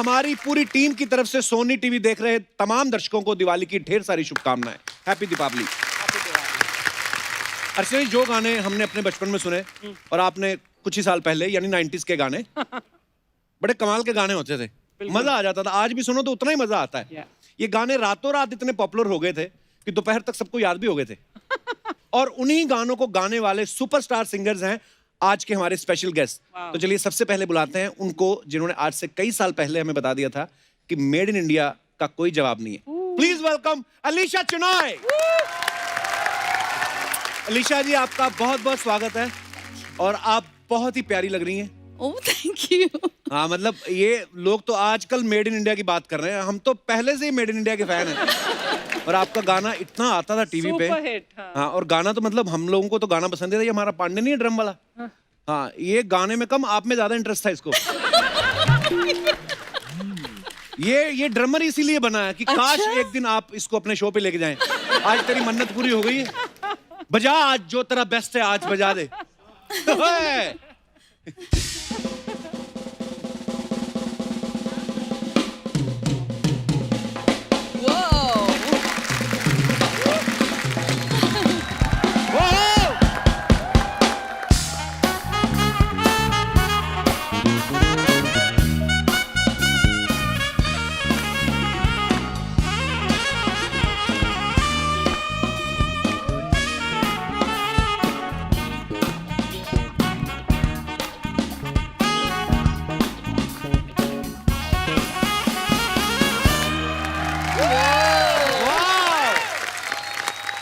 हमारी पूरी टीम की तरफ से सोनी टीवी देख रहे तमाम दर्शकों को दिवाली की ढेर सारी शुभकामनाएं। हैप्पी दीपावली। अर्चना जी, जो गाने हमने अपने बचपन में सुने और आपने कुछ ही साल पहले यानी 90s के गाने, बड़े कमाल के गाने होते थे, मजा आ जाता था। आज भी सुनो तो उतना ही मजा आता है। ये गाने रातों रात इतने पॉपुलर हो गए थे कि दोपहर तक सबको याद भी हो गए थे। और उन्हीं गानों को गाने वाले सुपरस्टार सिंगर्स हैं आज के हमारे स्पेशल गेस्ट। तो चलिए सबसे पहले बुलाते हैं उनको जिन्होंने आज से कई साल पहले हमें बता दिया था कि मेड इन इंडिया का कोई जवाब नहीं है। Please welcome Alisha Chinai. अलीशा जी, आपका बहुत बहुत स्वागत है और आप बहुत ही प्यारी लग रही हैं। Oh thank you. हाँ, मतलब ये लोग तो आजकल मेड इन इंडिया की बात कर रहे हैं, हम तो पहले से ही मेड इन इंडिया के फैन हैं। और आपका गाना इतना आता था टीवी पे। हाँ, और गाना तो मतलब हम लोगों को तो गाना पसंद है। ये हमारा पांडे नहीं है ड्रम वाला। हाँ, ये गाने में कम, आप में ज्यादा इंटरेस्ट था इसको। ये ड्रमर इसीलिए बना है कि काश एक दिन आप इसको अपने शो पे लेके जाएं। आज तेरी मन्नत पूरी हो गई है। बजा आज जो तेरा बेस्ट है, आज बजा दे।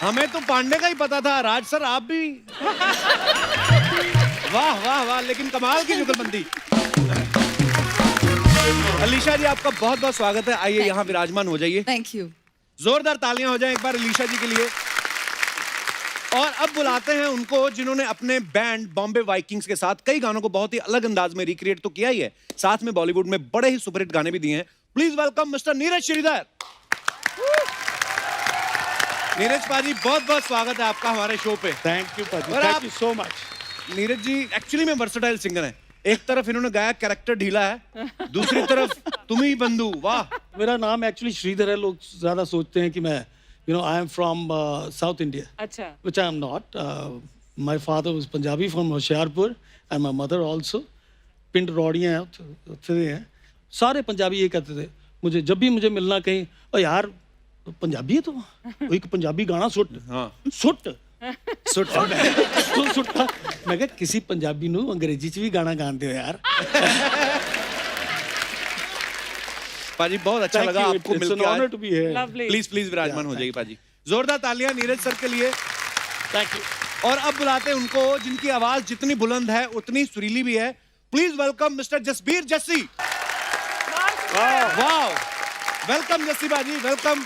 हमें तो पांडे का ही पता था। राज सर, आप भी वाह वाह वाह, लेकिन कमाल की जुगलबंदी। अलीशा जी, आपका बहुत बहुत स्वागत है। आइए यहाँ विराजमान हो जाइए। Thank you. जोरदार तालियां हो जाएं एक बार अलीशा जी के लिए। और अब बुलाते हैं उनको जिन्होंने अपने बैंड बॉम्बे वाइकिंग्स के साथ कई गानों को बहुत ही अलग अंदाज में रिक्रिएट तो किया ही है, साथ में बॉलीवुड में बड़े ही सुपरहिट गाने भी दिए हैं। Please welcome mister Neeraj Shridhar. Neeraj paaji, बहुत बहुत स्वागत है आपका हमारे शो पे। थैंक यू पाजी, और thank you so much. Neeraj ji actually में वर्सेटाइल सिंगर हैं। एक तरफ इन्होंने गाया कैरेक्टर ढीला है, दूसरी तरफ तुम ही बंधु। वाह। मेरा नाम एक्चुअली श्रीधर है। लोग ज्यादा सोचते हैं कि मैं I am from south India. अच्छा। Which I am not. My father was Punjabi from Hoshiarpur and my mother also. पिंड रौड़ियां हैं, उत्थे हैं। सारे पंजाबी ये कहते थे मुझे, जब भी मुझे मिलना कहीं, ओ यार पंजाबी है तो वो एक पंजाबी गाना सुट। हाँ, सुट सुट्टा। मैं कहा किसी पंजाबी नू अंग्रेजी च भी गाना गाते हो यार। पाजी बहुत अच्छा लगा आपको मिलकर आज। प्लीज प्लीज विराजमान हो जाइए पाजी। जोरदार तालियां नीरज सर के लिए। Thank you. और अब बुलाते हैं उनको जिनकी आवाज जितनी बुलंद है उतनी सुरीली भी है। Please welcome mister Jasbir Jassi. वाह, वेलकम जस्सी बाजी, वेलकम।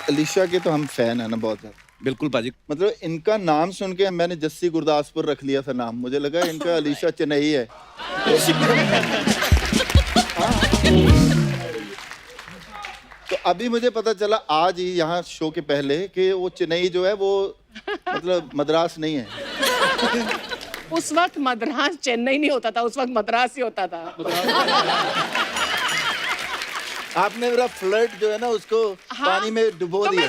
अलीशा के तो हम फैन है ना बहुत ज्यादा। बिल्कुल पाजी। मतलब इनका नाम सुन के मैंने जस्सी गुरदासपुर रख लिया था नाम। मुझे लगा इनका अलीशा चेन्नई है। तो अभी मुझे पता चला आज ही यहाँ शो के पहले कि वो चेन्नई जो है वो मतलब मद्रास नहीं है। उस वक्त मद्रास चेन्नई नहीं होता था, उस वक्त मद्रास ही होता था। आपने मेरा फ्लर्ट जो है ना उसको पानी में डुबो दिया।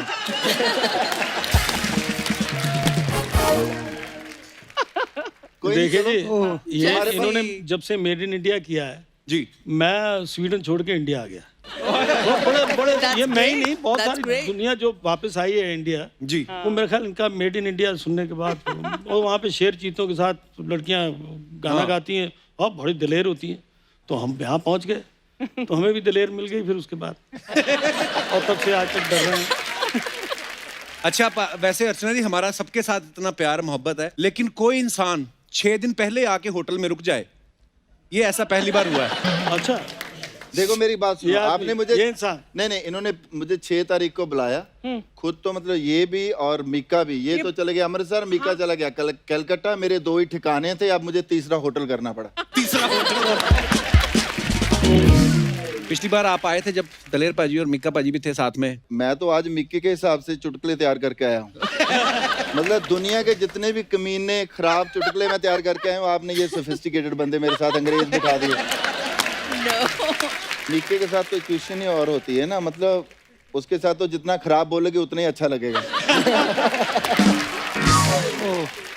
देखिए जी, ये इन्होंने जब से मेड इन इंडिया किया है जी, मैं स्वीडन छोड़ के इंडिया आ गया। बड़े ये मैं ही नहीं, बहुत सारी दुनिया जो वापस आई है इंडिया जी, वो मेरे ख्याल इनका मेड इन इंडिया सुनने के बाद, और वहाँ पे शेर चीतों के साथ लड़कियाँ गाना गाती हैं और बड़ी दिलेर होती हैं। तो हम यहाँ पहुँच गए तो हमें भी दिलेर मिल गई फिर उसके बाद, और तब से आज तक डर रहे हैं। अच्छा, वैसे अर्चना जी हमारा सबके साथ इतना प्यार मोहब्बत है, लेकिन कोई इंसान 6 दिन पहले आके होटल में रुक जाए, ये ऐसा पहली बार हुआ है। अच्छा, देखो मेरी बात सुनो, आपने मुझे ये इंसान नहीं, इन्होंने मुझे 6 तारीख को बुलाया खुद। तो मतलब ये भी और मीका भी, ये तो चले गए अमृतसर, मीका चला गया कलकत्ता। मेरे 2 ही ठिकाने थे, अब मुझे तीसरा होटल करना पड़ा। तीसरा होटल। पिछली बार आप आए थे जब दलेर पाजी और मिक्का पाजी भी थे साथ में। मैं तो आज मिक्की के हिसाब से चुटकुले तैयार करके आया हूँ। मतलब दुनिया के जितने भी कमीने खराब चुटकुले मैं तैयार करके आया हूँ, आपने ये सोफिस्टिकेटेड बंदे मेरे साथ अंग्रेज बिठा दिए। मिक्की के साथ तो क्वेश्चन ही और होती है ना, मतलब उसके साथ तो जितना खराब बोलोगे उतना ही अच्छा लगेगा।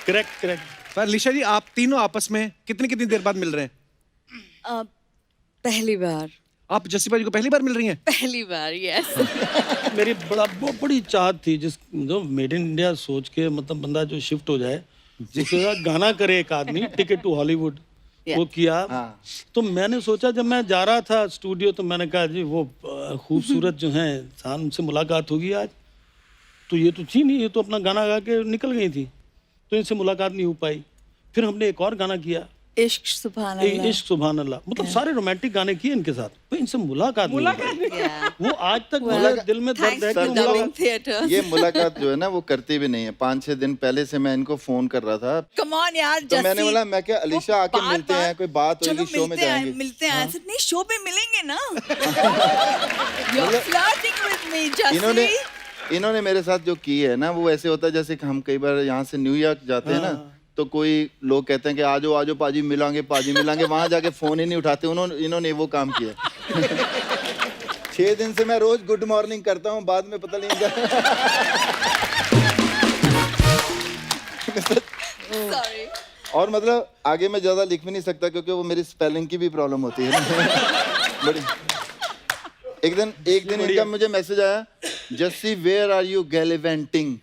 Correct correct. पर लिशा जी आप तीनों आपस में कितनी कितनी देर बाद मिल रहे हैं? पहली बार। आप जस्सी पाजी को पहली बार मिल रही हैं? पहली बार, यस। मेरी बड़ी चाहत थी जिस जो मेड इन इंडिया सोच के मतलब बंदा जो शिफ्ट हो जाए, उसके बाद गाना करे एक आदमी, टिकट टू हॉलीवुड वो किया। तो मैंने सोचा जब मैं जा रहा था स्टूडियो तो मैंने कहा जी वो खूबसूरत जो हैं इंसान उनसे मुलाकात होगी आज, तो ये तो थी नहीं, ये तो अपना गाना गा के निकल गई थी, तो इनसे मुलाकात नहीं हो पाई। फिर हमने एक और गाना किया, इश्क सुभान अल्लाह। इश्क सुभान अल्लाह, मतलब सारे रोमांटिक गाने किए इनके साथ, तो इनसे मुलाकात नहीं हो पाई। वो आज तक मेरे दिल में दर्द है कि थिएटर। ये मुलाकात जो है ना वो करती भी नहीं है। 5-6 दिन पहले से मैं इनको फोन कर रहा था। कम ऑन यार, तो मैंने बोला मैं क्या अलीशा आके मिलते हैं, कोई बात होगी, शो में जाएंगे। मिलते हैं ऐसे नहीं, शो पे मिलेंगे ना। You're flirting with me, इन्होंने Jassi। इन्होंने मेरे साथ जो की है ना वो ऐसे होता है जैसे कि हम कई बार यहाँ से न्यूयॉर्क जाते हैं ना, तो कोई लोग कहते हैं कि आजो आजो पाजी मिलांगे, वहां जाके फोन ही नहीं उठाते। इन्होंने वो काम किया। 6 दिन से मैं रोज गुड मॉर्निंग करता हूँ, बाद में पता नहीं Sorry। और मतलब आगे मैं ज्यादा लिख भी नहीं सकता क्योंकि वो मेरी स्पेलिंग की भी प्रॉब्लम होती है ना। बड़ी एक दिन इनका मुझे मैसेज आया, जस्सी वेयर आर यू गैलिवेंटिंग।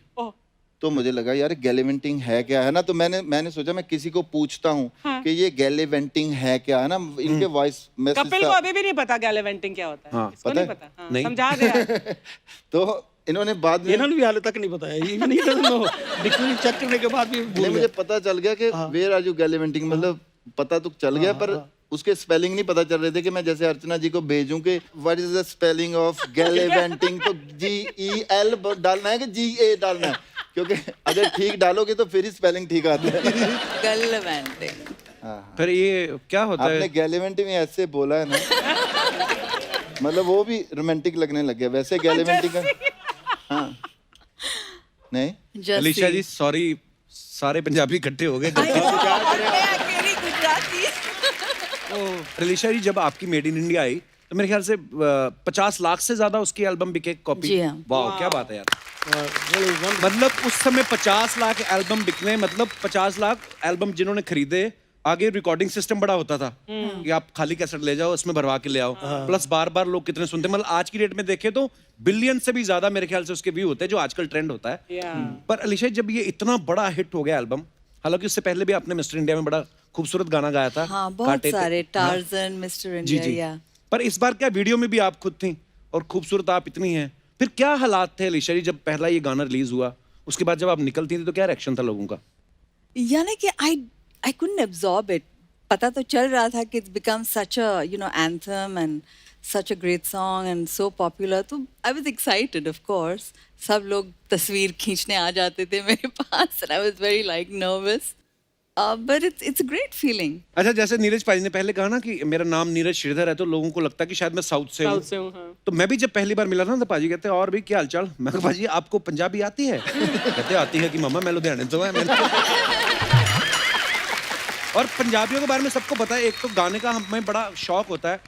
तो मुझे लगा यार गैलिवेंटिंग है क्या, है ना। तो मैंने सोचा मैं किसी को पूछता हूँ कि ये गैलिवेंटिंग है क्या, है ना। इनके वॉइस मैसेज कपिल को अभी भी नहीं पता गैलिवेंटिंग क्या होता है। हाँ, इसको पता नहीं है? पता। हाँ, नहीं। समझा दे यार। तो इन्होंने बाद में इन्होंने भी हाल तक नहीं बताया, even he doesn't know, dictionary check करने के बाद भी भूल मुझे पता चल गया कि वेयर आर यू गैलिवेंटिंग, मतलब पता तो चल गया पर उसके स्पेलिंग नहीं पता चल रहे थे कि मैं जैसे अर्चना जी को भेजूं कि what is the spelling of gallivanting, तो GEL डालना है कि GA डालना है, क्योंकि अगर ठीक डालोगे तो फिर ही स्पेलिंग ठीक आता है। गैलिवेंटिंग। फिर ये क्या होता है? आपने गैलिवेंटिंग ऐसे बोला है ना, मतलब वो भी रोमांटिक लगने लग गया। वैसे गैलिवेंटिंग का हाँ नहीं अलीशा जी सॉरी, सारे पंजाबी इकट्ठे हो गए। अलीशा जी जब आपकी मेड इन इंडिया आई तो मेरे ख्याल से 50 लाख से ज्यादा उसकी एल्बम बिके कॉपी। जी हाँ। वाह क्या बात है यार। मतलब उस समय 50 लाख एल्बम बिकने, मतलब 50 लाख एल्बम जिन्होंने खरीदे। आगे रिकॉर्डिंग सिस्टम बड़ा होता था कि आप खाली कैसेट ले जाओ, उसमें भरवा के ले आओ, प्लस बार बार लोग कितने सुनते। मतलब आज की डेट में देखे तो बिलियन से भी ज्यादा मेरे ख्याल से उसके व्यू होते हैं, जो आजकल ट्रेंड होता है। पर अलीशा जब ये इतना बड़ा हिट हो गया एल्बम, हालांकि उससे पहले भी आपने मिस्टर इंडिया में बड़ा खूबसूरत गाना गाया था। हाँ, बहुत सारे, टार्जन, मिस्टर इंडिया। जी। पर इस बार क्या वीडियो में भी आप खुद थी और खूबसूरत आप इतनी हैं, फिर क्या हालात थे अलीशा जी जब पहला ये गाना रिलीज हुआ, उसके बाद जब आप निकलती थी तो क्या रिएक्शन था लोगों का? यानी कि I couldn't absorb it। पता तो चल रहा था कि it's become such a anthem and such a great song and so popular, तो I was excited of course। सब लोग तस्वीर खींचने आ जाते थे मेरे पास and I was very nervous। But it's a great feeling। अच्छा, जैसे नीरज पाजी ने पहले कहा ना कि मेरा नाम नीरज श्रीधर है, तो लोगों को लगता है कि शायद मैं साउथ से हूँ। हाँ। तो मैं भी जब पहली बार मिला था तो पाजी कहते और भी क्या हालचाल। मैं कहा पाजी आपको पंजाबी आती है? कहते आती है कि मामा मैं लुधियाने से हूँ। और पंजाबियों के बारे में सबको पता है, एक तो गाने का हमें बड़ा शौक होता है,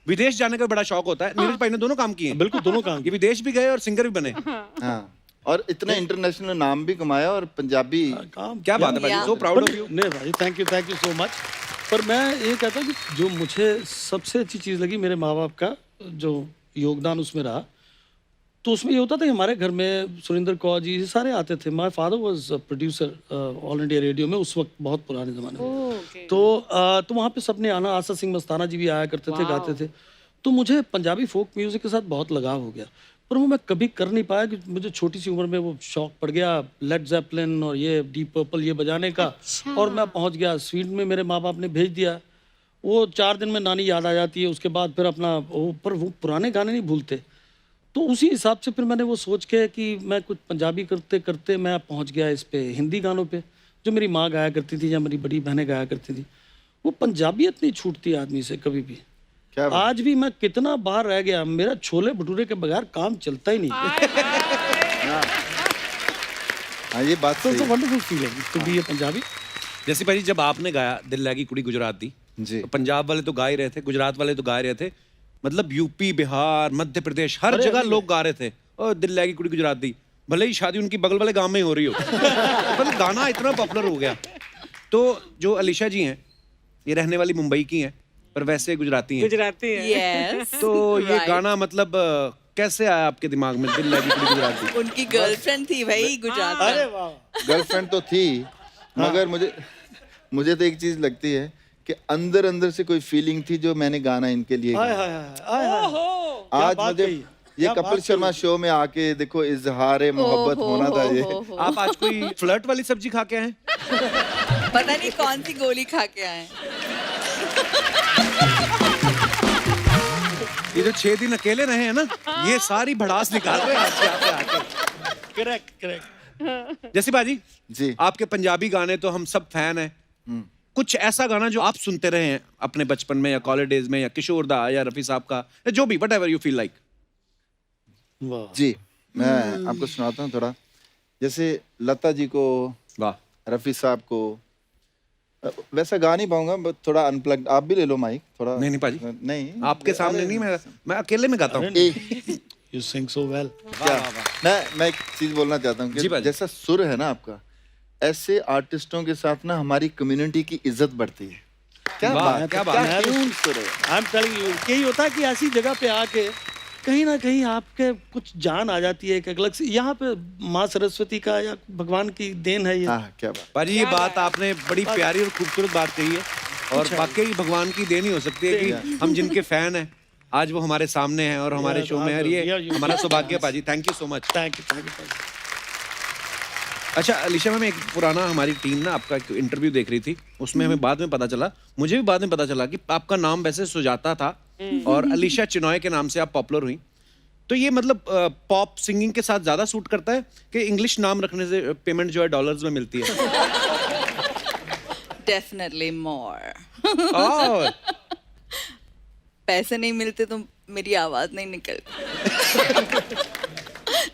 विदेश जाने का बड़ा शौक होता है। नीरज भाई ने दोनों काम किए। बिल्कुल दोनों काम। ये विदेश भी गए और सिंगर भी बने। हाँ, और इतना इंटरनेशनल नाम भी कमाया और पंजाबी। क्या बात है भाई, सो प्राउड ऑफ यू। नहीं भाई, थैंक यू सो मच। पर मैं ये कहता हूँ कि जो मुझे सबसे अच्छी चीज़ लगी मेरे माँ बाप का जो योगदान उसमें रहा, तो उसमें ये होता था कि हमारे घर में सुरेंद्र कौर जी ये सारे आते थे। My father was producer all India radio में उस वक्त, बहुत पुराने ज़माने में। तो वहाँ पे सबने आना, आशा सिंह मस्ताना जी भी आया करते थे, गाते थे। तो मुझे पंजाबी फोक म्यूज़िक के साथ बहुत लगाव हो गया, पर वो मैं कभी कर नहीं पाया कि मुझे छोटी सी उम्र में वो शौक पड़ गया लेड ज़ेपलिन और ये डीप पर्पल ये बजाने का। और मैं पहुंच गया स्वीडन में, मेरे माँ बाप ने भेज दिया। वो 4 दिन में नानी याद आ जाती है, उसके बाद फिर अपना पर वो पुराने गाने नहीं भूलते। तो उसी हिसाब से फिर मैंने वो सोच के कि मैं कुछ पंजाबी करते करते मैं पहुंच गया इस पे हिंदी गानों पे, जो मेरी माँ गाया करती थी या मेरी बड़ी बहनें गाया करती थी। वो पंजाबियत नहीं छूटती आदमी से कभी भी, क्या बात? आज भी मैं कितना बार रह गया, मेरा छोले भटूरे के बगैर काम चलता ही नहीं। हाँ ये बात तो सही है। वंडरफुल फीलिंग टू बी ए पंजाबी। जैसे भाई जब आपने गाया दिल लगी कुड़ी गुजरात दी, जी। तो पंजाब वाले तो गा ही रहे थे, गुजरात वाले तो गा ही रहे थे, मतलब यूपी, बिहार, मध्य प्रदेश, हर जगह लोग गा रहे थे और दिल लगी कुड़ी गुजरात दी, भले ही शादी उनकी बगल वाले गांव में ही हो रही हो, पर गाना इतना पॉपुलर हो गया। तो जो अलीशा जी हैं, ये रहने वाली मुंबई की हैं, पर वैसे गुजराती हैं। गुजराती है। Yes. तो ये right. गाना मतलब कैसे आया आपके दिमाग में, दिल लगी कुड़ी गुजरात दी? उनकी गर्लफ्रेंड थी भाई गुजरात में। अरे वाह। गर्लफ्रेंड तो थी, मगर मुझे तो एक चीज लगती है कि अंदर अंदर से कोई फीलिंग थी जो मैंने गाना इनके लिए हाय गाया। हाय हाय हाय हाय। आज बात मुझे कही, ये क्या कपिल बात शर्मा कही। शो में आके देखो इजहार मोहब्बत होना था ये। आप आज कोई फ्लर्ट वाली सब्जी खा के आए? पता नहीं कौन सी गोली खा के आए। ये जो 6 दिन अकेले रहे हैं ना, ये सारी भड़ास निकाल रहे हैं आपके यहाँ पे आके। Correct correct. जैसे बाजी जी। आपके पंजाबी गाने तो हम सब फैन हैं, कुछ ऐसा गाना जो आप सुनते रहे हैं अपने बचपन में या कॉलेज डेज में, या किशोर दा या रफी साहब का, या जो भी, व्हाटएवर यू फील लाइक। वाह। जी मैं आपको सुनाता हूँ थोड़ा। जैसे लता जी को, वाह। रफी साहब को, वैसा गा नहीं पाऊंगा, बट थोड़ा अनप्लग्ड। आप भी ले लो माइक थोड़ा। नहीं पाजी, नहीं आपके सामने नहीं, मैं अकेले में गाता हूँ। You sing so well. मैं एक चीज बोलना चाहता हूँ जी कि भाई। जैसा सुर है ना आपका, ऐसे आर्टिस्टों के साथ ना हमारी कम्युनिटी की इज्जत बढ़ती है। क्या वाह, बात, क्या बात। क्या ट्यून सुर है। आई एम टेलिंग यू, यही होता है कि ऐसी जगह पे आके कहीं ना कहीं आपके कुछ जान आ जाती है, एक अलग से। यहाँ पे माँ सरस्वती का या भगवान की देन है ये। हाँ क्या बात। पाजी ये बात आपने बड़ी प्यारी और खूबसूरत बात कही है, और वाकई भगवान की देन ही हो सकती है कि हम जिनके फैन हैं आज वो हमारे सामने हैं और हमारे शो में है, और ये हमारा सौभाग्य है पाजी। Thank you so much. Thank you thank you. अच्छा अलीशा मैम, एक पुराना हमारी टीम ना आपका एक इंटरव्यू देख रही थी, उसमें हमें बाद में पता चला, मुझे भी बाद में पता चला कि आपका नाम वैसे सुजाता था और अलीशा चिनॉय के नाम से आप पॉपुलर हुई। तो ये मतलब पॉप सिंगिंग के साथ ज्यादा सूट करता है कि इंग्लिश नाम रखने से पेमेंट जो है डॉलर्स में मिलती है? Definitely more. और पैसे नहीं मिलते तो मेरी आवाज नहीं निकलती।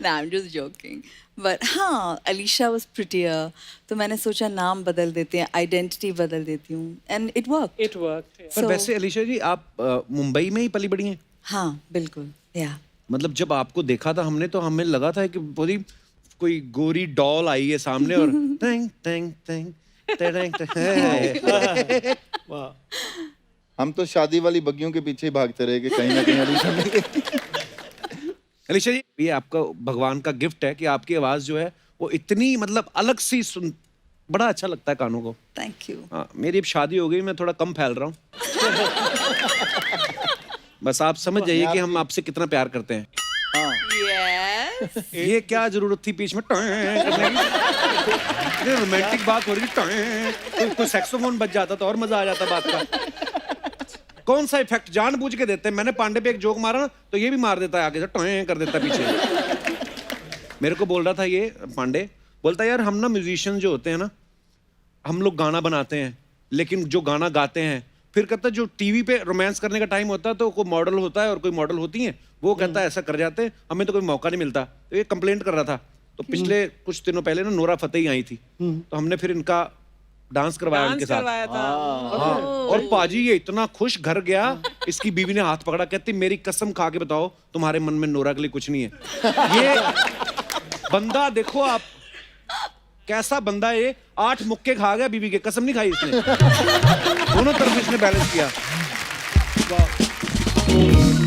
No, I'm just joking. But हाँ, अलीशा was prettier, तो मैंने सोचा नाम बदल देते हैं, आइडेंटिटी बदल देती हूँ, and it worked. It worked. पर वैसे अलीशा जी आप मुंबई में ही पली बड़ी हैं? हाँ बिल्कुल, या मतलब जब आपको देखा था हमने, तो हमें लगा था कि पूरी कोई गोरी डॉल आई है सामने और tang tang tang tang tang. वाह। हम तो शादी वाली बग्गियों के पीछे ही भागते रहे कि कहीं ना कहीं अलीशा मिल गई। अलीशा जी ये आपका भगवान का गिफ्ट है कि आपकी आवाज जो है वो इतनी मतलब अलग सी सुन, बड़ा अच्छा लगता है कानों को। Thank you. हाँ, मेरी अब शादी हो गई, मैं थोड़ा कम फैल रहा हूँ। बस आप समझ जाइए कि हम आपसे कितना प्यार करते हैं। Yes. ये क्या जरूरत थी बीच में करने की? रोमांटिक बात हो रही थी, कोई सैक्सोफोन बज जाता तो और मजा आ जाता बात का। कौन सा इफेक्ट जानबूझ के देते हैं? मैंने पांडे पे एक जोक मारा ना, तो ये भी मार देता है आगे से, टॉय कर देता है पीछे। मेरे को बोल रहा था ये पांडे, बोलता है यार हम ना म्यूजिशियन जो होते हैं ना, हम लोग गाना बनाते हैं, लेकिन जो गाना गाते हैं फिर कहता है जो टीवी पे रोमांस करने का टाइम होता है तो कोई मॉडल होता है और कोई मॉडल होती है, वो कहता है ऐसा कर जाते हैं, हमें तो कोई मौका नहीं मिलता। तो ये कंप्लेंट कर रहा था। तो पिछले कुछ दिनों पहले ना नोरा फतेही आई थी, तो हमने फिर इनका डांस करवाया उनके साथ। करवाया था। हाँ, और पाजी ये इतना खुश घर गया, इसकी बीवी ने हाथ पकड़ा, कहती मेरी कसम खा के बताओ तुम्हारे मन में नोरा के लिए कुछ नहीं है। ये बंदा देखो आप कैसा बंदा है, ये 8 मुक्के खा गया बीवी के, कसम नहीं खाई इसने। दोनों तरफ इसने बैलेंस किया।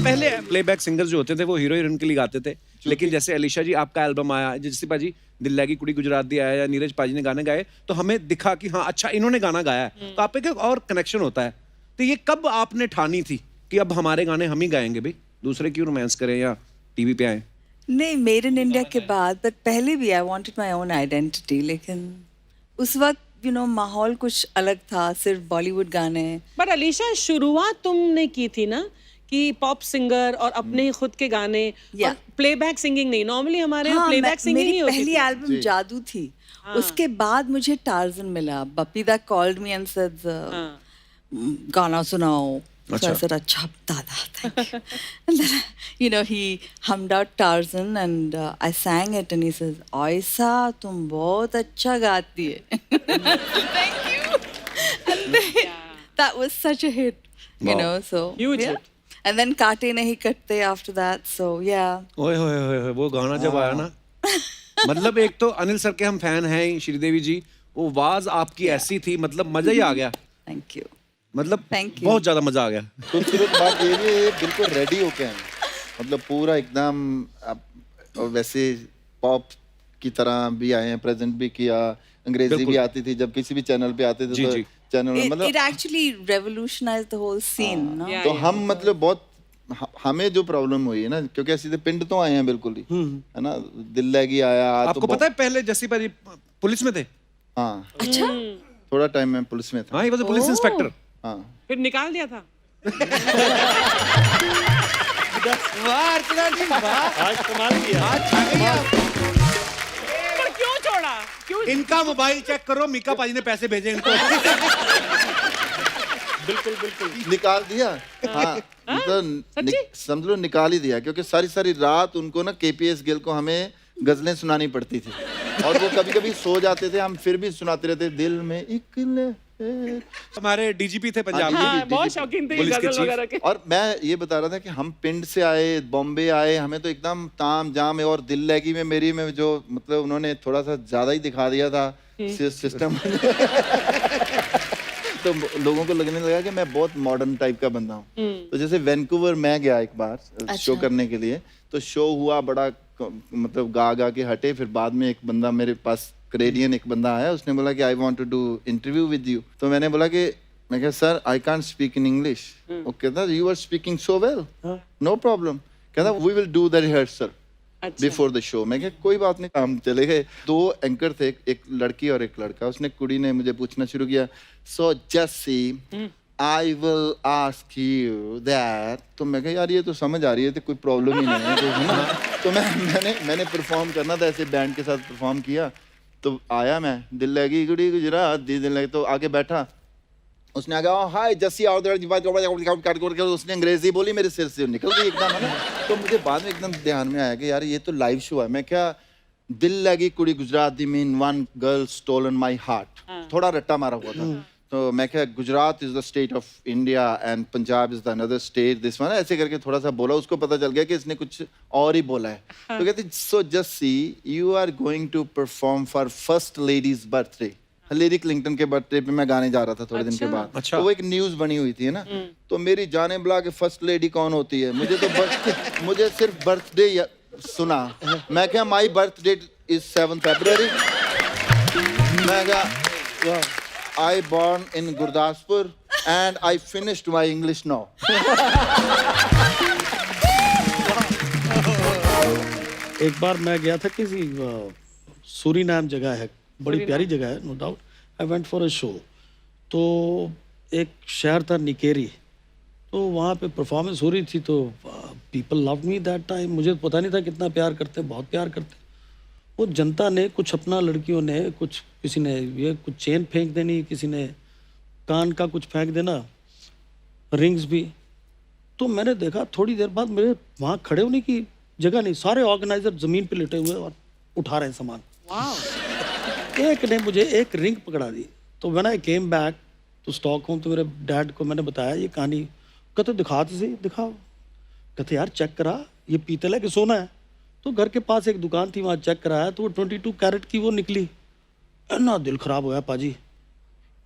पहले प्लेबैक सिंगर्स जो होते थे वो हीरो हीरोइन के लिए गाते थे, लेकिन जैसे अलीशा जी आपका एल्बम आया, जैसे पाजी दिल लगी कुड़ी गुजरात दी आया या नीरज पाजी ने गाने गाए, तो हमें दिखा कि हाँ अच्छा इन्होंने गाना गाया है, तो आप एक और कनेक्शन होता है। तो ये कब आपने ठानी थी कि अब हमारे गाने हम ही गाएंगे भाई, दूसरे क्यों रोमांस करें या टीवी पे आए? नहीं, मेड इन इंडिया के बाद, बट पहले भी I wanted my own identity, लेकिन उस वक्त माहौल कुछ अलग था, सिर्फ बॉलीवुड गाने। पर अलीशा शुरुआत तुमने की थी ना कि पॉप सिंगर और अपने खुद के गाने, और प्लेबैक सिंगिंग नहीं। नॉर्मली हमारे यहाँ प्लेबैक सिंगिंग नहीं होती। मेरी पहली एल्बम जादू थी। उसके बाद मुझे टार्जन मिला, Bappida called me and said गाना सुनाओ, So I said, "Acha, Dada, thank you." And then, you know, he hummed out Tarzan, and I sang it, and he says, "Aisa, tum bahut acha gaati hai." Thank you. And then, that was such a hit, you know. So Huge yeah. hit. And then Kaate Nahi Katte after that. So yeah. ओए होए होए होए, वो गाना जब आया ना, मतलब एक तो अनिल सर के हम फैन हैं ही, श्रीदेवी जी, वो आवाज आपकी ऐसी थी, मतलब मजा ही आ गया, Thank you. मतलब Thank you. बहुत ज्यादा मजा आ गया। खूबसूरत बात ये भी है, बिल्कुल रेडी होके आए, मतलब पूरा एकदम और वैसे पॉप की तरह भी आए हैं, प्रेजेंट भी किया, अंग्रेजी भी आती थी, जब किसी भी चैनल पे आते थे जी, तो जी। चैनल में It मतलब actually revolutionized the whole scene, no? Yeah. तो हम मतलब बहुत हमें जो प्रॉब्लम हुई है ना, क्योंकि सीधे पिंड तो आए हैं बिल्कुल ही, है ना, दिल लगी आया तो आपको पता है पहले जस्सी भाई पुलिस में थे? हाँ, अच्छा? थोड़ा टाइम में पुलिस में था। हाँ, he was a police inspector। हाँ, फिर निकाल दिया था। वाह अर्चना जी, वाह, आज कमाल किया। आज छा गई आप। पर क्यों छोड़ा? क्यों? इनका मोबाइल चेक करो, मीका पाजी ने पैसे भेजे इनको। बिल्कुल बिल्कुल। निकाल दिया। हाँ, तो समझ लो निकाल ही दिया, क्योंकि सारी सारी रात उनको ना केपीएस गिल को हमें गजलें सुनानी पड़ती थी, और वो कभी कभी सो जाते थे, हम फिर भी सुनाते रहते, दिल में एक हमारे डीजीपी थे पंजाब हाँ, के, बहुत शौकीन थे पुलिस के गजल चीफ। वगैरह के। और मैं ये बता रहा था कि हम पिंड से आए, बॉम्बे आए, हमें तो एकदम ताम जाम है, और दिल लगी में मेरी में जो मतलब उन्होंने थोड़ा सा ज्यादा ही दिखा दिया था सिस्टम। तो लोगों को लगने लगा कि मैं बहुत मॉडर्न टाइप का बंदा हूँ। तो जैसे वैंकूवर मैं गया एक बार शो करने के लिए, तो शो हुआ बड़ा, मतलब गा के हटे, फिर बाद में एक बंदा मेरे पास, कनेडियन एक बंदा आया, उसने बोला कि I want to do interview with you. तो मैंने बोला कि, मैं कहा sir I can't speak in English. वो कहता you are speaking so well, no problem. कहता we will do the rehearsal before the show. मैं कहा कोई बात नहीं। हम चले गए, 2 एंकर थे, एक लड़की और एक लड़का। उसने कुड़ी ने मुझे पूछना शुरू किया, so Jassi I will ask you that. तो मैं कहा यार ये तो समझ आ रही है, तो कोई प्रॉब्लम ही नहीं है, तो ना। तो मैंने परफॉर्म करना था, ऐसे बैंड के साथ परफॉर्म किया। तो आया मैं, दिल लगी कुड़ी गुजरात दी, दिल लगी, तो आगे बैठा, उसने आगे हाय जस्सी आओ, उसने अंग्रेजी बोली, मेरे सिर से निकल गई एकदम, है ना। तो मुझे बाद में एकदम ध्यान में आया कि यार ये तो लाइव शो है। मैं क्या, दिल लगी कुड़ी गुजरात दी mean one girl stolen my heart, थोड़ा रट्टा मारा हुआ था। तो मैं क्या, Gujarat is the state of India and Punjab is the another state, this one, ऐसे करके थोड़ा सा बोला। उसको पता चल गया कि इसने कुछ और ही बोला है। तो कहते so Jassi you are going to perform for first lady's birthday. Hillary Clinton के बर्थडे पे मैं गाने जा रहा था थोड़े दिन के बाद। अच्छा। तो वो एक न्यूज बनी हुई थी, है ना। तो मेरी जाने बुला के फर्स्ट लेडी कौन होती है, मुझे तो मुझे सिर्फ बर्थडे सुना। मैं क्या, माई बर्थ डेट इज 7 फरवरी। मैं क्या, I born in Gurdaspur and I finished my English now. एक बार मैं गया था किसी सूरीनाम जगह है, बड़ी प्यारी जगह है, no doubt. I went for a show. तो एक शहर था निकेरी, तो वहाँ पे परफॉर्मेंस हो रही थी। तो people love me that time. मुझे पता नहीं था कितना प्यार करते, बहुत प्यार करते। वो जनता ने कुछ अपना, लड़कियों ने कुछ, किसी ने ये कुछ चेन फेंक देनी, किसी ने कान का कुछ फेंक देना, रिंग्स भी। तो मैंने देखा थोड़ी देर बाद मेरे वहाँ खड़े होने की जगह नहीं, सारे ऑर्गेनाइजर जमीन पे लेटे हुए और उठा रहे हैं सामान। एक ने मुझे एक रिंग पकड़ा दी। तो when I came back to Stockholm, तो मेरे डैड को मैंने बताया ये कहानी। कहते दिखाते से दिखाओ। कहते यार चेक करा, ये पीतल है कि सोना है। तो घर के पास एक दुकान थी, वहाँ चेक कराया तो वो 22 कैरेट की वो निकली। ना दिल खराब होया पाजी,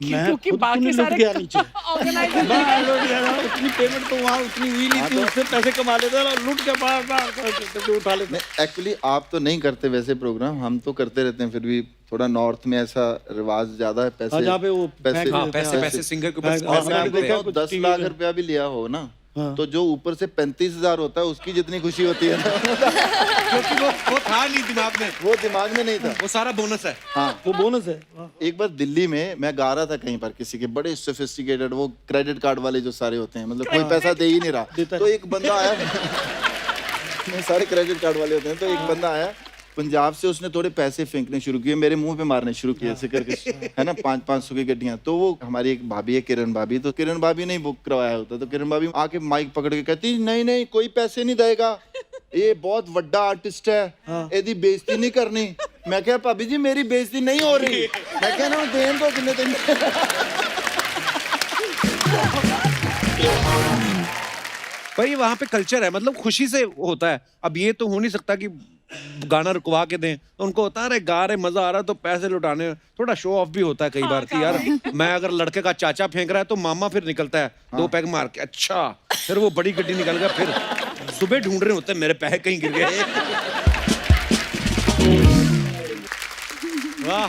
मैं क्योंकि खुद बाकी लुट सारे गया नीचे। ऑर्गेनाइजर मैं लुट गया ना, उतनी पेमेंट तो वहाँ उतनी हुई नहीं थी, उससे पैसे कमा लेते ना, लुट के बाहर उठा लेते। एक्चुअली आप तो नहीं करते वैसे प्रोग्राम, हम तो करते रहते हैं। फिर भी थोड़ा नॉर्थ में ऐसा रिवाज ज्यादा है, पैसे जहाँ पे वो पैसे हाँ, पैसे सिंगर के ऊपर और मैं आपको पैसे कहूं, 10 लाख रुपया भी लिया हो ना, तो जो ऊपर से 35,000 होता है उसकी जितनी खुशी होती है ना, क्योंकि वो था नहीं दिमाग में, वो दिमाग में नहीं था। वो सारा बोनस है। हाँ, वो बोनस है। एक बार दिल्ली में मैं गा रहा था कहीं पर, किसी के बड़े सोफिस्टिकेटेड वो क्रेडिट कार्ड वाले जो सारे होते हैं, मतलब कोई पैसा दे ही नहीं रहा। तो एक बंदा आया, सारे क्रेडिट कार्ड वाले होते हैं। तो एक बंदा आया, पंजाब से उसने थोड़े पैसे फेंकने शुरू किए, मेरे मुंह पे मारने शुरू किए ऐसे करके, है ना, 500 की गड्डियां। तो वो हमारी एक भाभी है किरण भाभी, तो किरण भाभी ने बुक करवाया होता, तो किरण भाभी आके माइक पकड़ के कहती नहीं नहीं कोई पैसे नहीं देगा, ये बहुत बड़ा आर्टिस्ट है, ਇਹਦੀ बेइज्जती नहीं करनी। मैं क्या भाभी जी मेरी बेइज्जती नहीं हो रही, मैं क्या ना देन तो कितने दिन। भाई वहाँ पे कल्चर है, मतलब खुशी से होता है। अब ये तो हो नहीं सकता कि गाना रुकवा के दें, तो उनको होता है अरे गा रहे मजा आ रहा है तो पैसे लुटाने, थोड़ा शो ऑफ भी होता है कई बार कि यार मैं अगर लड़के का चाचा फेंक रहा है तो मामा फिर निकलता है 2 पैग मार के, अच्छा फिर वो बड़ी गड्डी निकल गया, फिर सुबह ढूंढ रहे होते हैं मेरे पैसे कहीं गिर गए। वाह,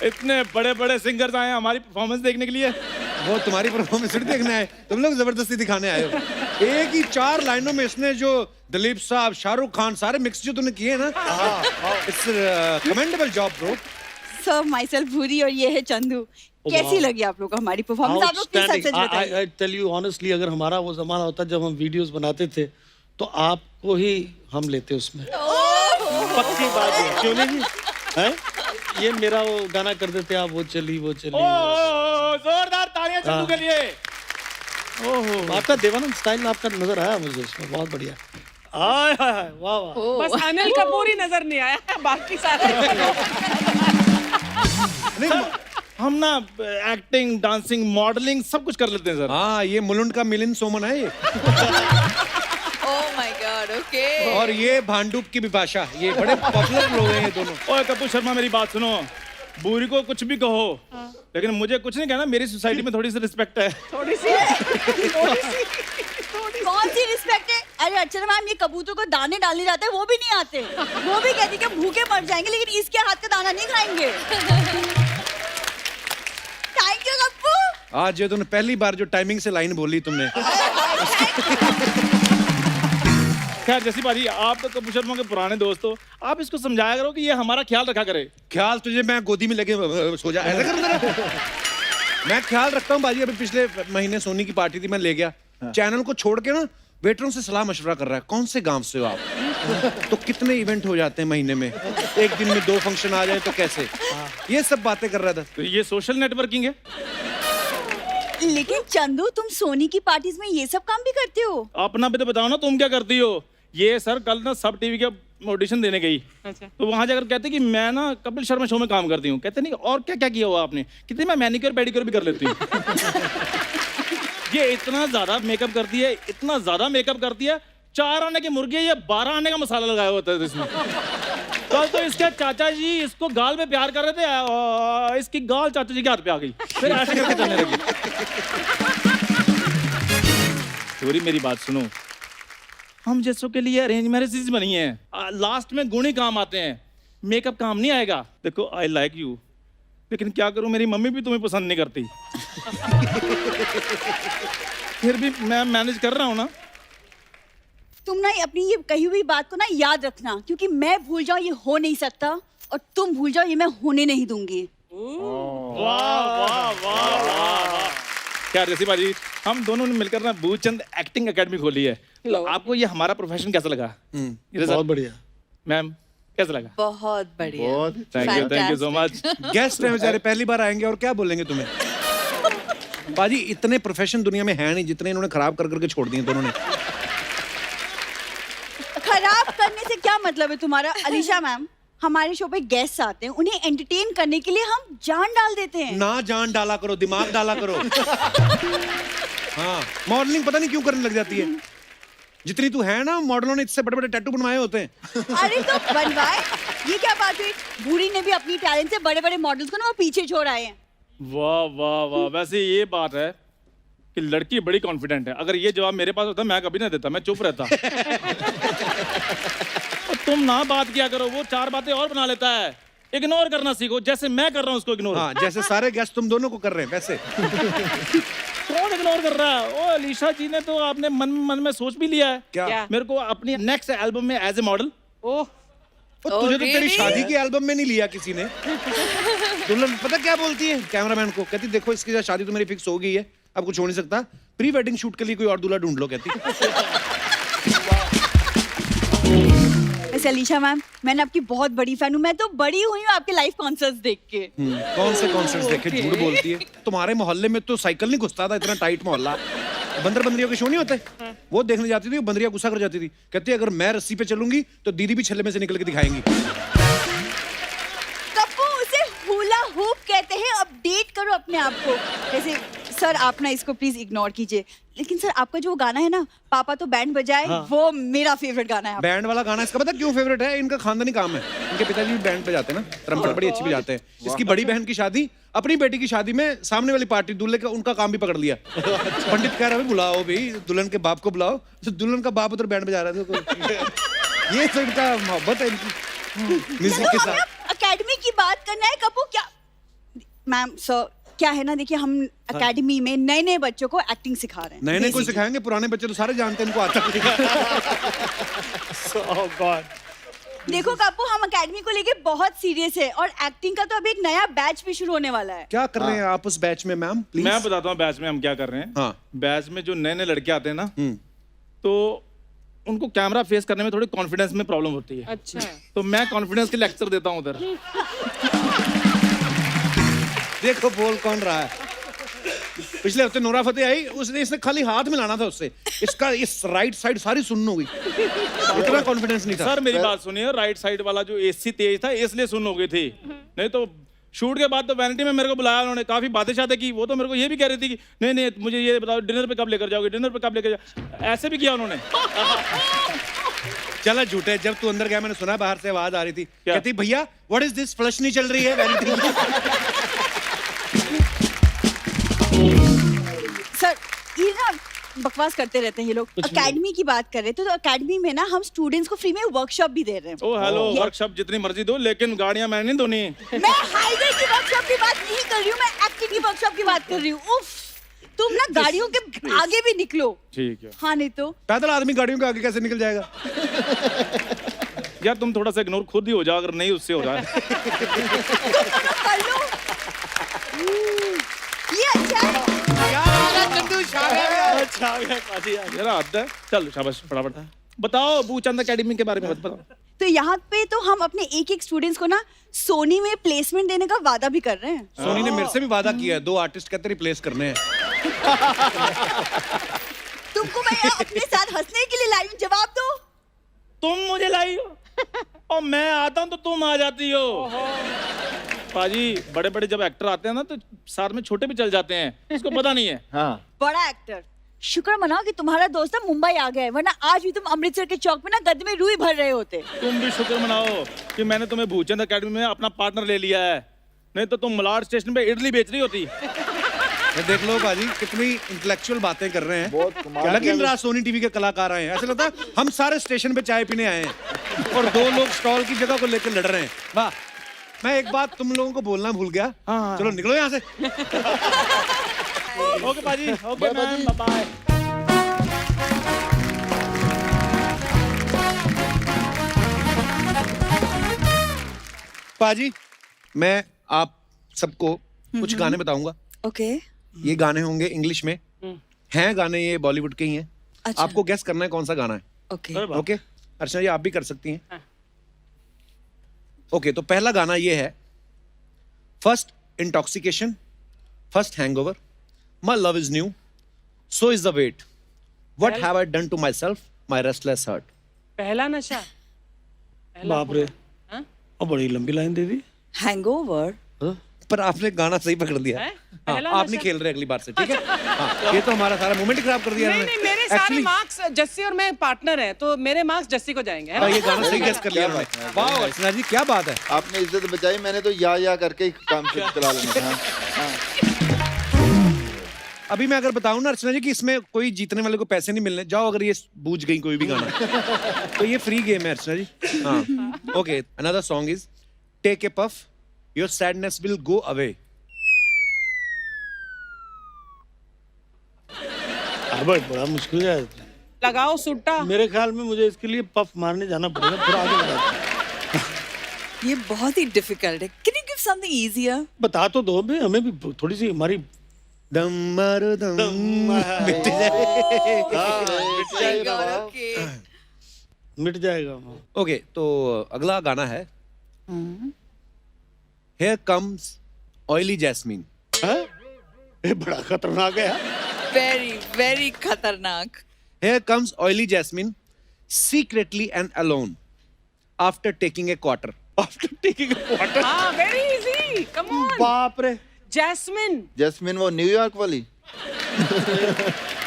इतने बड़े बड़े सिंगर्स आए हैं हमारी परफॉर्मेंस देखने के लिए। वो तुम्हारी परफॉर्मेंस देखना है, तुम लोग जबरदस्ती दिखाने आए हो। एक ही 4 लाइनों में इसने जो दिलीप साहब, शाहरुख खान सारे मिक्स जो तुमने किए ना, it's commendable job bro. Sir my self भूरी और ये है चंदू। कैसी लगी आप लोग को हमारी परफॉर्मेंस? आप लोग किस सच सच बताइए। आई टेल यू ऑनेस्टली, अगर हमारा वो जमाना होता जब हम वीडियोस बनाते थे तो आपको ही हम लेते उसमें, पक्की बात है, क्यों नहीं है? ये मेरा वो गाना कर देते आप, वो चली जोरदार तालियां चंदू के लिए। ओहो, आपका देवानंद स्टाइल आपका नजर आया मुझे इसमें, बहुत बढ़िया। आय हाय हाय, वाह वाह। बस अनिल कपूर ही नजर नहीं आया, बाकी सारे। हम ना एक्टिंग, डांसिंग, मॉडलिंग सब कुछ कर लेते हैं सर। हाँ, ये मुलुंड का मिलिंद सोमन है ये। Oh my God, okay. और ये भांडुप की बिपाशा, ये बड़े पॉपुलर लोग हैं ये दोनों। ओए कपूर शर्मा, मेरी बात सुनो, बूरी को कुछ भी कहो लेकिन मुझे कुछ नहीं कहना, मेरी सोसाइटी में थोड़ी सी रिस्पेक्ट है। थोड़ी सी कौन सी रिस्पेक्ट है? अरे अर्चना मैम, ये कबूतर को दाने डालने जाते हैं वो भी नहीं आते, वो भी कहती कि भूखे मर जाएंगे लेकिन इसके हाथ का दाना नहीं खाएंगे। Thank you Kappu. आज ये तूने पहली बार जो टाइमिंग से लाइन बोली तुमने। खैर जैसी बाजी, आप तो कपूर शर्मा के पुराने दोस्त हो, आप इसको समझाया करो कि ये हमारा ख्याल रखा करे। ख्याल तुझे मैं गोदी में लेके सो जा, ऐसा कर मेरा। मैं ख्याल रखता हूँ बाजी। अभी पिछले महीने सोनी की पार्टी थी, मैं ले गया, चैनल को छोड़ के ना वेटरों से सलाह मशवरा कर रहा है, कौन से गांव से हो आप, तो कितने इवेंट हो जाते हैं महीने में, एक दिन में 2 फंक्शन आ जाए तो कैसे, ये सब बातें कर रहा था। तो ये सोशल नेटवर्किंग है। लेकिन चंदू, तुम सोनी की पार्टीज में ये सब काम भी करते हो? अपना भी तो बताओ ना, तुम क्या करती हो? ये सर कल ना सब टीवी के ऑडिशन देने गई, अच्छा। तो वहां जाकर कहते कि मैं ना कपिल शर्मा शो में काम करती हूँ। कहते नहीं और क्या क्या किया हुआ आपने? कितनी मैं मैनिक्योर पेडिक्योर भी कर लेती हूँ। ये इतना ज्यादा मेकअप करती है, इतना ज्यादा मेकअप करती है, 4 आने की मुर्गी है, ये 12 आने का मसाला लगाया होता है इसमें। कल तो इसके चाचा जी इसको गाल में प्यार कर रहे थे, इसकी गाल चाचा जी के हाथ पे आ गई, फिर ऐसे करके चलने लगी। चोरी, मेरी बात सुनो, हम जैसों के लिए अरेंज मैरिजेस बनी है, लास्ट में गुण ही काम आते हैं, मेकअप काम नहीं आएगा। देखो आई लाइक यू, लेकिन क्या करूं, मेरी मम्मी भी तुम्हें पसंद नहीं करती। फिर भी मैं मैनेज कर रहा हूं ना। तुम ना अपनी ये कही हुई बात को ना याद रखना, क्योंकि मैं भूल जाऊं ये हो नहीं सकता, और तुम भूल जाओ ये मैं होने नहीं दूंगी। वाह वाह वाह वाह। क्या रेसिपा जी, हम दोनों ने मिलकर ना भूचंद एक्टिंग एकेडमी खोली है। तो आपको ये हमारा प्रोफेशन कैसा लगा? बहुत बढ़िया मैम, कैसा लगा? बहुत बढ़िया, बहुत thank you so much. Guest हैं बेचारे, पहली बार आएंगे और क्या बोलेंगे तुम्हें। बाजी, इतने प्रोफेशन दुनिया में है नहीं जितने इन्होंने खराब कर करके छोड़ दिए दोनों ने। खराब करने से क्या मतलब है तुम्हारा? अलीशा मैम, हमारे शो पे गेस्ट आते हैं, उन्हें एंटरटेन करने के लिए हम जान डाल देते हैं। ना जान डाला करो, दिमाग डाला करो। हाँ, मॉडलिंग पता नहीं क्यों करने लग जाती है। जितनी तू है ना, मॉडलों ने इससे बड़े बड़े टैटू बनवाए होते हैं। अरे तो बनवाए, ये क्या बात हुई? भूरी ने भी अपनी टैलेंट से बड़े बड़े मॉडल्स को ना वो पीछे छोड़ आए हैं। वाह वाह वाह। वैसे ये बात है कि लड़की बड़ी कॉन्फिडेंट है। अगर ये जवाब मेरे पास होता मैं कभी ना देता, मैं चुप रहता। तुम ना बात किया करो, वो 4 बातें और बना लेता है। इग्नोर करना सीखो, जैसे मैं कर रहा हूँ उसको इग्नोर। हाँ, जैसे सारे गेस्ट तुम दोनों को कर रहे हैं वैसे। कौन इग्नोर कर रहा है? ओ अलीशा जी ने तो आपने मन में सोच भी लिया है क्या? मेरे को अपनी नेक्स्ट एल्बम में एज ए मॉडल। ओह, तुझे तो तेरी शादी की एल्बम में नहीं लिया किसी ने। दुल्हन पता क्या बोलती है कैमरामैन को? कहती देखो इसकी साथ शादी तो मेरी फिक्स हो गई है, अब कुछ हो नहीं सकता, प्री वेडिंग शूट के लिए कोई और दूल्हा ढूंढ लो, कहती। वैसे अलीशा मैम, मैंने आपकी बहुत बड़ी फैन हूँ। मैं तो बड़ी हुई हूँ आपके लाइव कॉन्सर्ट्स देख के। कौन से कॉन्सर्ट्स देखे? झूठ बोलती है। तुम्हारे मोहल्ले में तो साइकिल नहीं घुसता था, इतना टाइट मोहल्ला। बंदर बंदरियों के शो नहीं होते, वो देखने जाती थी, बंदरिया गुस्सा कर जाती थी, कहती अगर मैं रस्सी पे चलूंगी तो दीदी भी छल्ले में से निकल के दिखाएंगी। कप्पू, उसे हुला हूप कहते हैं। अपडेट करो अपने आप को। जैसे सर, आप ना इसको प्लीज इग्नोर कीजिए, लेकिन सर आपका जो गाना है ना, पापा तो बैंड बजाए, वो मेरा फेवरेट गाना है। बैंड वाला गाना इसका पता क्यों फेवरेट है? इनका खानदानी काम है। इनके पिताजी भी बैंड पे जाते हैं ना, ट्रम्पेट बड़ी अच्छी बजाते हैं। इसकी बड़ी बहन की शादी, अपनी बेटी की शादी में सामने वाली पार्टी दूल्हे का उनका काम भी पकड़ लिया। पंडित कह रहा है बुलाओ भाई, दुल्हन के बाप को बुलाओ। तो दुल्हन का बाप उधर बैंड बजा रहा था। ये तो इनका मोहब्बत है इनकी म्यूजिक के साथ। अकेडमी की बात करना है कप्पू। क्या मैम सर, क्या है ना, देखिए हम अकेडमी में नए नए बच्चों को एक्टिंग सिखा रहे हैं। नए नए को सिखाएंगे, पुराने बच्चे तो सारे जानते हैं, इनको आता है। देखो कप्पू, हम अकेडमी को लेके बहुत सीरियस है और एक्टिंग का तो अभी एक नया बैच भी शुरू होने वाला है। क्या कर रहे हैं आप उस बैच में मैम, प्लीज? मैं बताता हूँ बैच में हम क्या कर रहे हैं। हाँ। बैच में जो नए नए लड़के आते हैं ना, तो उनको कैमरा फेस करने में थोड़ी कॉन्फिडेंस में प्रॉब्लम होती है। अच्छा। तो मैं कॉन्फिडेंस के लेक्चर देता हूँ उधर। देखो बोल कौन रहा है। पिछले हफ्ते नोरा फतेह आई, उसने इसने खाली हाथ मिलाना था उससे, इसका इस राइट साइड सारी सुन्न हो गई, इतना कॉन्फिडेंस नहीं था। सर मेरी बात सुनिए, राइट साइड वाला जो एसी तेज था इसलिए सुन हो गई थी, नहीं तो शूट के बाद तो वैनिटी में मेरे को बुलाया उन्होंने, काफी बातें शातें की। वो तो मेरे को ये भी कह रही थी कि नहीं नहीं मुझे ये बताओ डिनर पे कब लेकर जाओगे, डिनर पे कब लेकर जाओ, ऐसे भी किया उन्होंने। चला झूठे, जब तू अंदर गया मैंने सुना बाहर से आवाज आ रही थी, कहती भैया व्हाट इज दिस, फ्लश नहीं चल रही है वैनिटी। सर ये ना बकवास करते रहते हैं ये लोग। अकेडमी की बात कर रहे थे, तो अकेडमी में ना हम स्टूडेंट्स को फ्री में वर्कशॉप भी दे रहे हैं। ओ हेलो, वर्कशॉप जितनी मर्जी दो, लेकिन गाड़ियां मैंने नहीं धोनी। मैं हाईवे की वर्कशॉप की बात नहीं कर रही हूँ, मैं एक्टिंग की वर्कशॉप की बात कर रही हूँ। उफ, तुम ना गाड़ियों के आगे भी निकलो। ठीक है। हाँ नहीं तो पैदल आदमी गाड़ियों के आगे कैसे निकल जाएगा? यार तुम थोड़ा सा इग्नोर खुद ही हो जाओ, अगर नहीं उससे हो रहा है। कर लो। ये अच्छा है। यार आता है, चल शाबाश, फटाफट बताओ भूचंद अकेडमी के बारे में बताओ। तो यहाँ पे तो हम अपने एक एक स्टूडेंट्स को ना सोनी में प्लेसमेंट देने का वादा भी कर रहे हैं। सोनी ने मेरे से भी वादा किया है, 2 आर्टिस्ट कहते रिप्लेस करने हैं। तुमको मैं अपने साथ हंसने के लिए लाई हूँ, जवाब दो। तुम मुझे लाई हो और मैं आता हूँ तो तुम आ जाती हो। पाजी बड़े बड़े जब एक्टर आते हैं ना तो साथ में छोटे भी चल जाते हैं, इसको पता नहीं है। हाँ। बड़ा एक्टर, शुक्र मनाओ कि तुम्हारा दोस्त ना मुंबई आ गया है, वरना आज भी तुम अमृतसर के चौक में ना गद्दे में रूई भर रहे होते। तुम भी शुक्र मनाओ कि मैंने तुम्हें भूचंद अकेडमी में अपना पार्टनर ले लिया है, नहीं तो तुम मलाड स्टेशन पे इडली बेच रही होती। ये देख लो बाजी कितनी इंटेलेक्चुअल बातें कर रहे हैं। बहुत कमाल लग इन रहा सोनी टीवी के कलाकार आए हैं, ऐसा लगता है हम सारे स्टेशन पे चाय पीने आए हैं और 2 लोग स्टॉल की जगह को लेकर लड़ रहे हैं। वाह, मैं एक बात तुम लोगों को बोलना भूल गया। हाँ। चलो निकलो यहाँ से। ओके पाजी, ओके मैम, बाय। पाजी मैं आप सबको कुछ गाने बताऊंगा। ओके। ये गाने होंगे इंग्लिश में, हैं गाने ये बॉलीवुड के ही हैं। अच्छा। आपको गेस करना है कौन सा गाना है। ओके। ओके अर्चना जी आप भी कर सकती हैं। ओके तो पहला गाना ये है, first intoxication, first hangover, my love is new, so is the wait, what have I done to myself, my restless heart. पहला नशा। बाप रे, हाँ? और बड़ी लंबी लाइन दे दी। हैंगओवर। पर आपने गाना सही पकड़ दिया। है? हाँ, पहला आप नहीं नशा? खेल रहे अगली बार से, ठीक है? हाँ, ये तो हमारा सारा मोमेंट खराब कर दिया नहीं इन्होंने। नहीं, मेरे सारे Actually, मार्क्स जस्सी और मैं पार्टनर हैं, तो मेरे मार्क्स जस्सी को जाएंगे, है ना? हाँ, ये गाना सही गेस कर लिया उन्होंने। वाह अर्चना जी क्या बात है। आपने इज्जत बचाई, मैंने तो या करके ही काम चला लेना था। हाँ। अभी मैं अगर बताऊं ना अर्चना जी कि इसमें कोई जीतने वाले को पैसे नहीं मिलने, जाओ अगर ये बूझ गई कोई भी गाना तो ये फ्री गेम है अर्चना जी। हाँ okay, another song is take a puff, your sadness will go away. But बड़ा मुश्किल है, लगाओ सुट्टा। मेरे ख्याल में मुझे इसके लिए पफ मारने जाना पड़ेगा। फिर आगे बताते। ये बहुत ही डिफिकल्ट है। Can you give something easier? बता तो दो, हमें भी थोड़ी सी हमारी दम मारो दम मिट जाए। ओके। मिट जाएगा। ओके, तो अगला गाना है Here comes oily jasmine. है? ये बड़ा खतरनाक है यार। Very, very खतरनाक. Here comes oily jasmine, secretly and alone, after taking a quarter. After taking a quarter. हाँ, very easy. Come on. बाप रे। जैस्मिन। जैस्मिन वो न्यूयॉर्क वाली।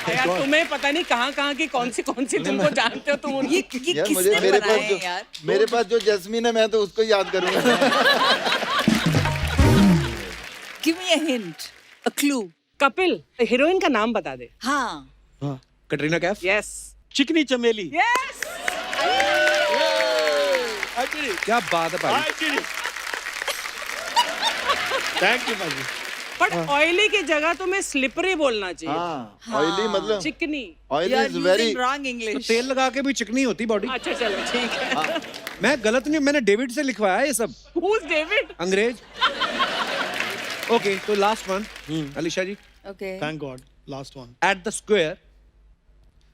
यार तुम्हें पता नहीं कहाँ की कौन सी तुमको जानते हो तुम ये यार मुझे किसने मेरे बनाए पास जो हैं यार? मेरे पास जो जैस्मिन है मैं तो उसको याद करूंगा। Give me a hint, a clue. Kapil heroine का नाम बता दे। हाँ. हाँ। कटरीना कैफ? यस चिकनी चमेली। यस क्या बात है भाई। थैंक यू भाई। बट ऑयली की जगह तुम्हें स्लिपरी बोलना चाहिए। हाँ ऑयली मतलब चिकनी। Oily You are is very using wrong तो English. तेल लगा के भी चिकनी होती बॉडी। अच्छा चलो ठीक है। मैं गलत नहीं, मैंने डेविड से लिखवाया ये सब, Who's David? अंग्रेज। ओके, तो last one Alisha ji. Okay. Thank God last one. At the square,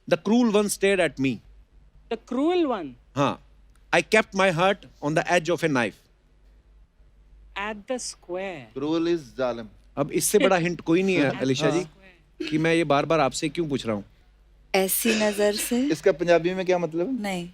the cruel one stared at me. The cruel one. हाँ, I kept my heart on the edge of a knife. At the square. Cruel is जालिम। अब इससे बड़ा hint कोई नहीं है अलीशा जी कि मैं ये बार बार आपसे क्यों पूछ रहा हूँ। ऐसी नजर से इसका पंजाबी में क्या मतलब है? नहीं.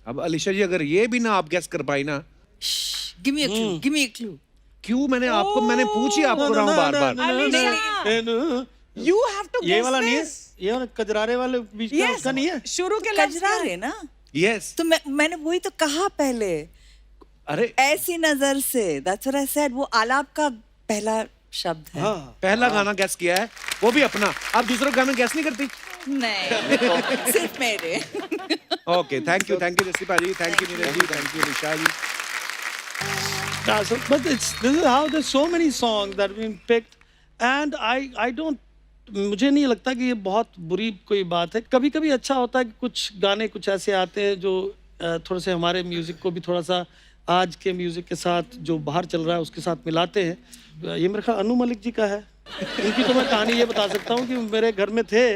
अब अलीशा जी अगर ये भी ना आप गैस कर पाई ना, Shh, give me a clue. Give me a clue. क्यों मैंने पूछ ही आपको रहा हूँ बार बार। Alisha, you have to ये guess वाला नहीं है? this. ये वाला कजरारे वाले बीच का Yes. उसका नहीं है? शुरू के लफ्ज कजरा रहे ना? यस, तो मैंने वही तो कहा पहले. अरे ऐसी नजर से. That's what I said. वो आलाप का पहला शब्द है. हाँ। पहला गाना गैस किया है, वो भी अपना। आप दूसरा गाना गैस नहीं करती? नहीं. सिर्फ मेरे. Okay, thank you Jassi bhaji, thank you Neeraj ji, thank you Nisha ji. Yeah, so, but this is how there's so many songs that have been picked, and I don't. मुझे नहीं लगता कि ये बहुत बुरी कोई बात है। कभी कभी अच्छा होता है कि कुछ गाने कुछ ऐसे आते हैं जो थोड़े से हमारे म्यूजिक को भी थोड़ा सा आज के म्यूजिक के साथ जो बाहर चल रहा है उसके साथ मिलाते हैं। ये मेरे ख्याल अनु मलिक जी का है। उनकी तो मैं कहानी ये बता सकता हूँ कि मेरे घर में थे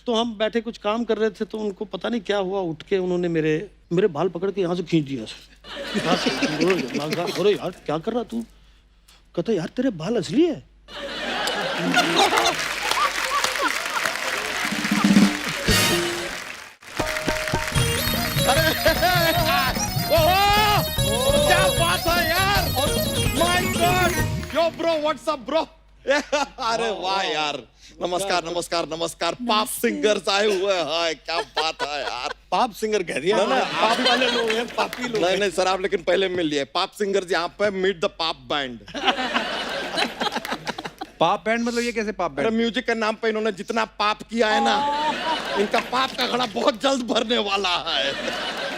तो हम बैठे कुछ काम कर रहे थे तो उनको पता नहीं क्या हुआ, उठ के उन्होंने मेरे बाल पकड़ के यहाँ से खींच दिया। अरे यार क्या कर रहा तू? कहता यार तेरे बाल असली है। क्या बात है यार! My God! Yo bro, what's up bro? अरे वाह यार! नमस्कार। पॉप सिंगर्स आए हुए हैं, क्या बात है यार! पाप सिंगर कह दिया ना, पाप वाले लोग हैं, पापी लोग। नहीं सर, आप लेकिन पहले मिल लिए। पॉप सिंगर्स यहाँ पे मीट द पॉप बैंड। पाप बैंड मतलब ये कैसे पाप अरे बैंड? म्यूजिक के नाम पे इन्होंने जितना पाप किया है ना, इनका पाप का घड़ा बहुत जल्द भरने वाला है।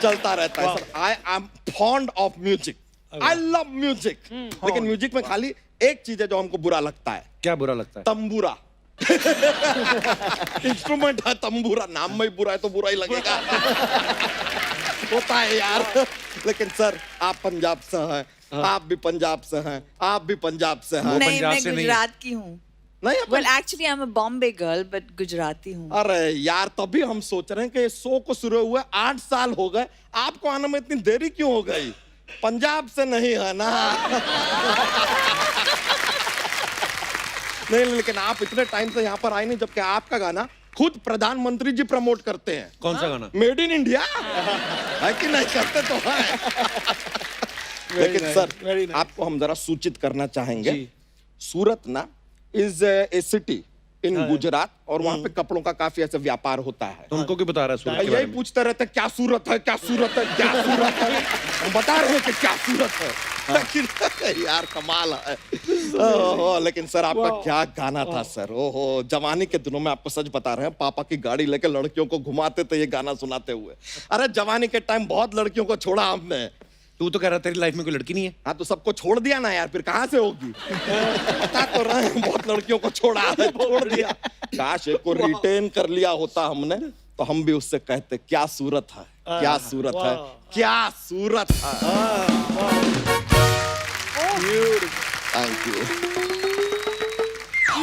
चलता रहता है sir. I am fond of music, I love music, लेकिन म्यूजिक में खाली एक चीज है जो हमको बुरा लगता है। क्या बुरा लगता है? तंबूरा। इंस्ट्रूमेंट है तंबूरा, नाम में ही बुरा है तो बुरा ही लगेगा। होता है यार। लेकिन सर आप पंजाब से हैं, आप भी पंजाब से हैं, आप भी पंजाब से हैं। नहीं, पंजाब मैं से नहीं। गुजरात की हूँ. नहीं अपन- Well, actually, I'm a Bombay girl, but Gujarati हूँ. अरे यार, तभी हम सोच रहे हैं कि शो को शुरू हुए 8 साल हो गए, आपको आने में इतनी देरी क्यों हो गई? पंजाब से नहीं है ना? नहीं, लेकिन आप इतने टाइम से यहाँ पर आए नहीं, जबकि आपका गाना खुद प्रधानमंत्री जी प्रमोट करते हैं। कौन सा गाना? मेड इन इंडिया है कि नहीं? करते तो है। लेकिन सर आपको हम जरा सूचित करना चाहेंगे, सूरत ना is a city in Gujarat, और वहाँ पे कपड़ों का काफी ऐसे व्यापार होता है। तो उनको क्यों बता रहा है सूरत के बारे यही में? पूछते रहते क्या सूरत है, क्या सूरत है, क्या सूरत है। हम बता रहे हैं कि क्या सूरत है। लेकिन यार कमाल है। ओहो, लेकिन सर आपका क्या गाना था सर। ओहो, जवानी के दिनों में आपको सच बता रहे हैं, पापा की गाड़ी लेके लड़कियों को घुमाते थे ये गाना सुनाते हुए। अरे जवानी के टाइम बहुत लड़कियों को छोड़ा हमने। तू तो कह रहा तेरी लाइफ में कोई लड़की नहीं है। हाँ तो सबको छोड़ दिया ना यार, फिर कहाँ से होगी? बता तो रहे हैं, बहुत लड़कियों को छोड़ा है, छोड़ दिया। काश एक को रिटेन कर लिया होता हमने, तो हम भी उससे कहते क्या सूरत है, क्या सूरत है, क्या सूरत है। Thank you.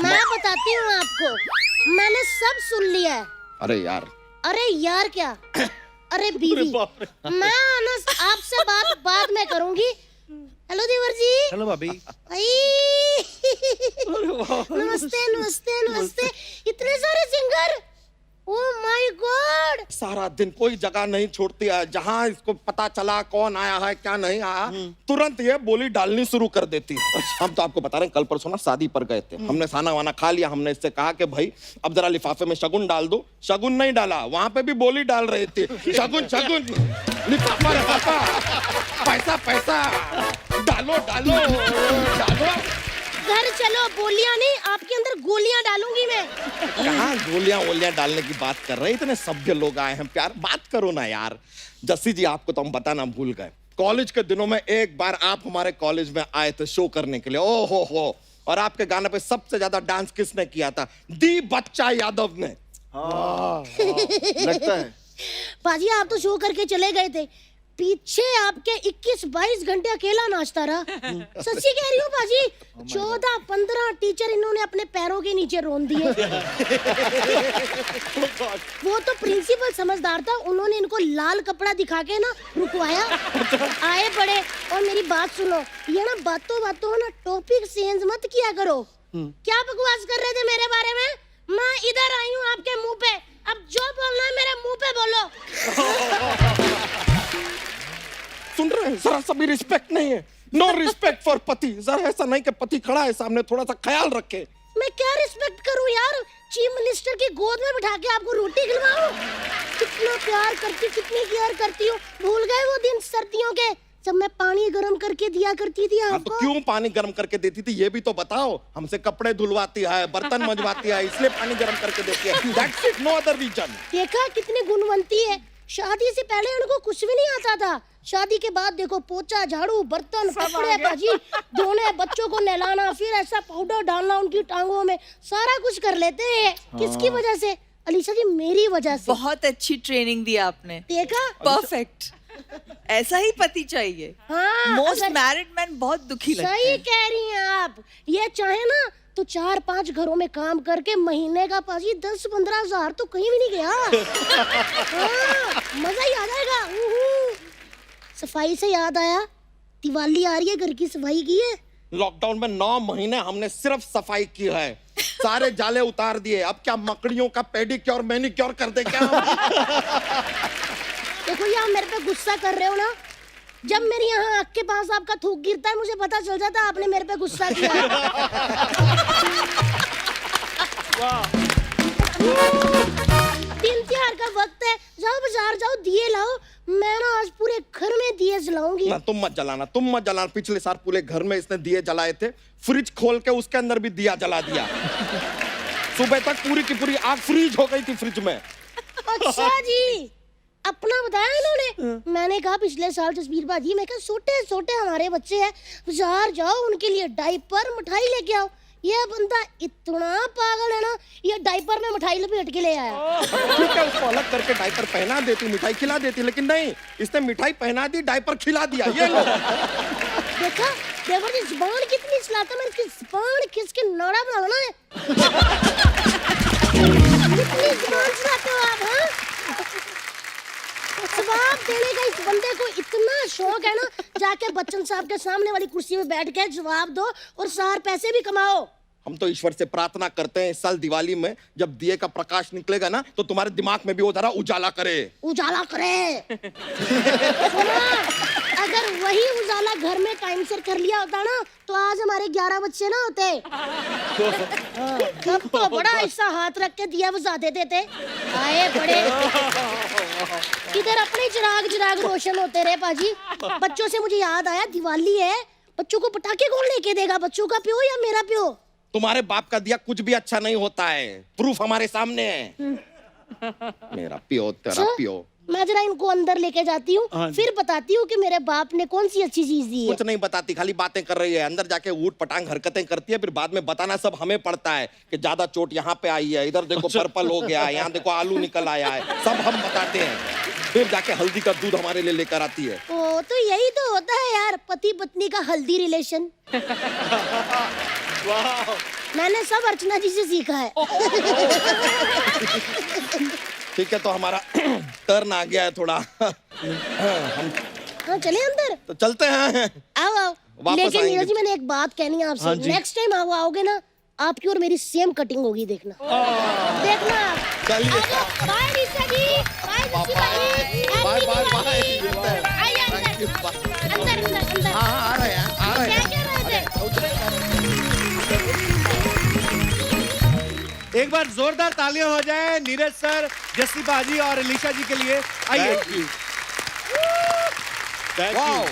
मैं बताती हूँ आपको, मैंने सब सुन लिया है। अरे यार अरे यार क्या? अरे बीवी, मैं ना आपसे बात बाद में करूंगी। हेलो देवर जी। हेलो भाभी। नमस्ते नमस्ते नमस्ते। इतने सारे सिंगर, ओह माय गॉड। सारा दिन कोई जगह नहीं छोड़ती है, जहां इसको पता चला कौन आया है क्या नहीं आया, तुरंत ये बोली डालनी शुरू कर देती है। हम तो आपको बता रहे हैं, कल परसों ना शादी पर गए थे, हमने खाना वाना खा लिया, हमने इससे कहा कि भाई अब जरा लिफाफे में शगुन डाल दो। शगुन नहीं डाला, वहां पे भी बोली डाल रही थी, शगुन शगुन, लिफाफा लिफाफा, पैसा पैसा, डालो डालो डालो। घर चलो, बोलियां नहीं, आपके अंदर गोलियां डालूंगी मैं। कहाँ गोलियां वोलियां डालने की बात कर रहे हैं, इतने सभ्य लोग आए हैं, प्यार बात करो ना यार। जस्सी जी, आपको तो हम बताना भूल गए, कॉलेज के दिनों में एक बार आप हमारे कॉलेज में आए थे शो करने के लिए, ओ हो, और आपके गाने पे सबसे ज्यादा डांस किसने किया था? दी बच्चा यादव ने। लगता है पाजी आप तो शो करके चले गए थे, पीछे आपके 21-22 घंटे अकेला नाचता रहा। सच्ची कह रही हूँ पाजी, 14-15 टीचर इन्होंने अपने पैरों के नीचे रोन दिए। वो तो प्रिंसिपल समझदार था, उन्होंने इनको लाल कपड़ा दिखा के ना रुकवाया। आए बड़े, और मेरी बात सुनो, ये ना बातों बातों में ना टॉपिक चेंज मत किया करो। क्या बकवास कर रहे थे मेरे बारे में? मैं इधर आई हूँ आपके मुंह पे, अब जो बोलना है मेरे मुंह पे बोलो। सुन रहे हैं, जरा सा भी रिस्पेक्ट नहीं है, नो रिस्पेक्ट फॉर पति। जरा ऐसा नहीं कि पति खड़ा है सामने, थोड़ा सा ख्याल रखे। मैं क्या रिस्पेक्ट करूं यार, चीफ मिनिस्टर की गोद में बिठा के आपको रोटी खिलवाऊं? कितना प्यार करती, कितनी केयर करती हूँ। भूल गए वो दिन सर्दियों के, जब मैं पानी गर्म करके दिया करती थी आपको? तो क्यों पानी गर्म करके देती थी ये भी तो बताओ। हमसे कपड़े धुलवाती है, बर्तन मंजवाती है, इसलिए पानी गर्म करके देती है। That's it, no other reason। देखा कितनी गुणवंती है। शादी से पहले उनको कुछ भी नहीं आता था, शादी के बाद देखो पोछा झाड़ू बर्तन कपड़े भाजी धोने, बच्चों को नहलाना, फिर ऐसा पाउडर डालना उनकी टांगों में, सारा कुछ कर लेते हैं। किसकी वजह से? अलीशा जी, मेरी वजह से। बहुत अच्छी ट्रेनिंग दी आपने। देखा, परफेक्ट। ऐसा ही पति चाहिए। हाँ, मोस्ट मैरिड मैन बहुत दुखी लगते हैं। सही कह रही हैं आप। ये चाहे ना तो 4-5 घरों में काम करके महीने का पाजी 10-15 हजार तो कहीं भी नहीं गया। हाँ, मजा ही आ जाएगा। सफाई से याद आया, दिवाली आ रही है, घर की सफाई की है? लॉकडाउन में 9 महीने हमने सिर्फ सफाई की है, सारे जाले उतार दिए। अब क्या मकड़ियों का पेडिक्योर मैनिक्योर कर दे क्या? देखो ये आप मेरे पे गुस्सा कर रहे हो ना, जब मेरी यहाँ आँख के पास आपका थूक गिरता है मुझे पता चल जाता है आपने मेरे पे गुस्सा किया। दिन त्योहार का वक्त है, जाओ बाजार जाओ, दिए लाओ। मैं ना आज पूरे घर में दिए जलाऊंगी। ना तुम मत जलाना। पिछले साल पूरे घर में इसने दिए जलाए थे, फ्रिज खोल के उसके अंदर भी दिया जला दिया। सुबह तक पूरी की पूरी आग फ्रीज हो गई थी फ्रिज में। अच्छा जी, अपना बताया इन्होंने। मैंने कहा पिछले साल जसबीर भाजी, मैं कहा छोटे छोटे हमारे बच्चे हैं, बाजार जाओ उनके लिए डायपर मिठाई लेके आओ। ये बंदा इतना पागल है ना, ये डायपर में मिठाई लपेट के ले आया। ठीक है, उसको अलग करके डायपर पहना देती, मिठाई खिला देती, लेकिन नहीं, इसने मिठाई पहना दी, डायपर खिला दिया। ये लो। देखा देवर जी जुबान कितनी चलाता है, मैं इसकी जुबान किसके नाड़ा बनाना है। कितनी जुबान चलाते हो आप? हाँ, जवाब देने का इस बंदे को इतना शौक है ना, जाके बच्चन साहब के सामने वाली कुर्सी में बैठ के जवाब दो और 4 पैसे भी कमाओ। हम तो ईश्वर से प्रार्थना करते हैं इस साल दिवाली में जब दिए का प्रकाश निकलेगा ना, तो तुम्हारे दिमाग में भी वो जरा उजाला करे। उजाला करे। सुना, अगर वही उजाला घर में टाइम से कर लिया होता ना, तो आज हमारे 11 बच्चे ना होते। तब तो बड़ा ऐसा हाथ रख के दिया बुझा देते थे। आए बड़े, इधर अपने चिराग रोशन होते रहे पाजी। बच्चों से मुझे याद आया, दिवाली है, बच्चों को पटाखे कौन लेके देगा? बच्चों का प्यो या मेरा प्यो? तुम्हारे बाप का दिया कुछ भी अच्छा नहीं होता है, प्रूफ हमारे सामने है। मेरा प्यो तेरा प्यो। मैं जरा इनको अंदर लेके जाती हूँ, फिर बताती हूँ कि मेरे बाप ने कौन सी अच्छी चीज दी है। कुछ नहीं बताती, खाली बातें कर रही है। अंदर जाके ऊट पटांग हरकतें करती है, फिर बाद में बताना सब हमें पड़ता है कि ज्यादा चोट यहाँ पे आई है, इधर देखो पर्पल हो गया है, यहाँ देखो आलू निकल आया है, सब हम बताते हैं। फिर जाके हल्दी का दूध हमारे लिए लेकर आती है। ओ, तो यही तो होता है यार, पति पत्नी का हल्दी रिलेशन। मैंने सब अर्चना जी से सीखा है। ठीक है, तो हमारा टर्न आ गया है थोड़ा। हम हाँ चले अंदर, तो चलते हैं। आओ आओ। वापस लेकिन आएंगे। नीरज जी मैंने एक बात कहनी है आपसे, नेक्स्ट टाइम आप आओगे ना, आपकी और मेरी सेम कटिंग होगी, देखना देखना आप। चलिए। बाय ऋषा जी, बाय ऋषि भाई, बाय बाय बाय। आइए अंदर अंदर अंदर अंदर। हाँ हाँ, आ रहे हैं, आ रहे क्या हैं। कह रहे थे? एक बार जोरदार तालियां हो जाए नीरज सर, जस्सी बाजी और अलीशा जी के लिए। आइए। Wow.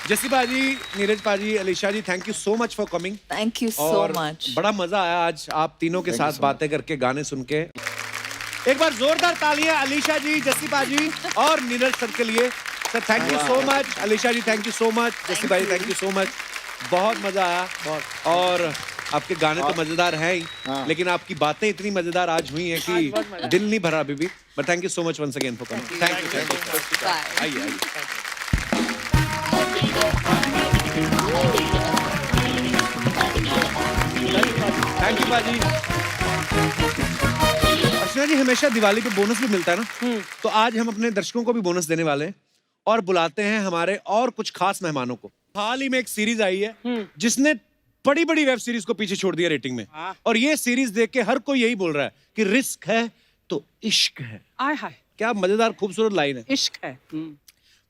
Jassi baji, Neeraj paji, Alisha ji, thank you so much for coming. Thank you so और much. बड़ा मजा आया आज आप तीनों के साथ बातें करके, गाने सुन के। एक बार जोरदार तालियां अलीशा जी, जस्सी बाजी और नीरज सर के लिए। Sir thank you so much. Alisha ji thank you so much. Jassi baji thank you so much. बहुत मजा आया। और आपके गाने तो मजेदार हैं ही, लेकिन आपकी बातें इतनी मजेदार आज हुई हैं कि दिल नहीं भरा अभी भी। But thank you so much once again for coming. Thank you. Bye. आइए आइए। थैंक यू बाजी। अर्चना जी, हमेशा दिवाली पे बोनस भी मिलता है ना, तो आज हम अपने दर्शकों को भी बोनस देने वाले हैं और बुलाते हैं हमारे और कुछ खास मेहमानों को। हाल ही में एक सीरीज आई है जिसने बड़ी बड़ी वेब सीरीज को पीछे छोड़ दिया रेटिंग में, और ये सीरीज देख के हर कोई यही बोल रहा है कि रिस्क है तो इश्क है। आय हाय, क्या मजेदार खूबसूरत लाइन है। इश्क है।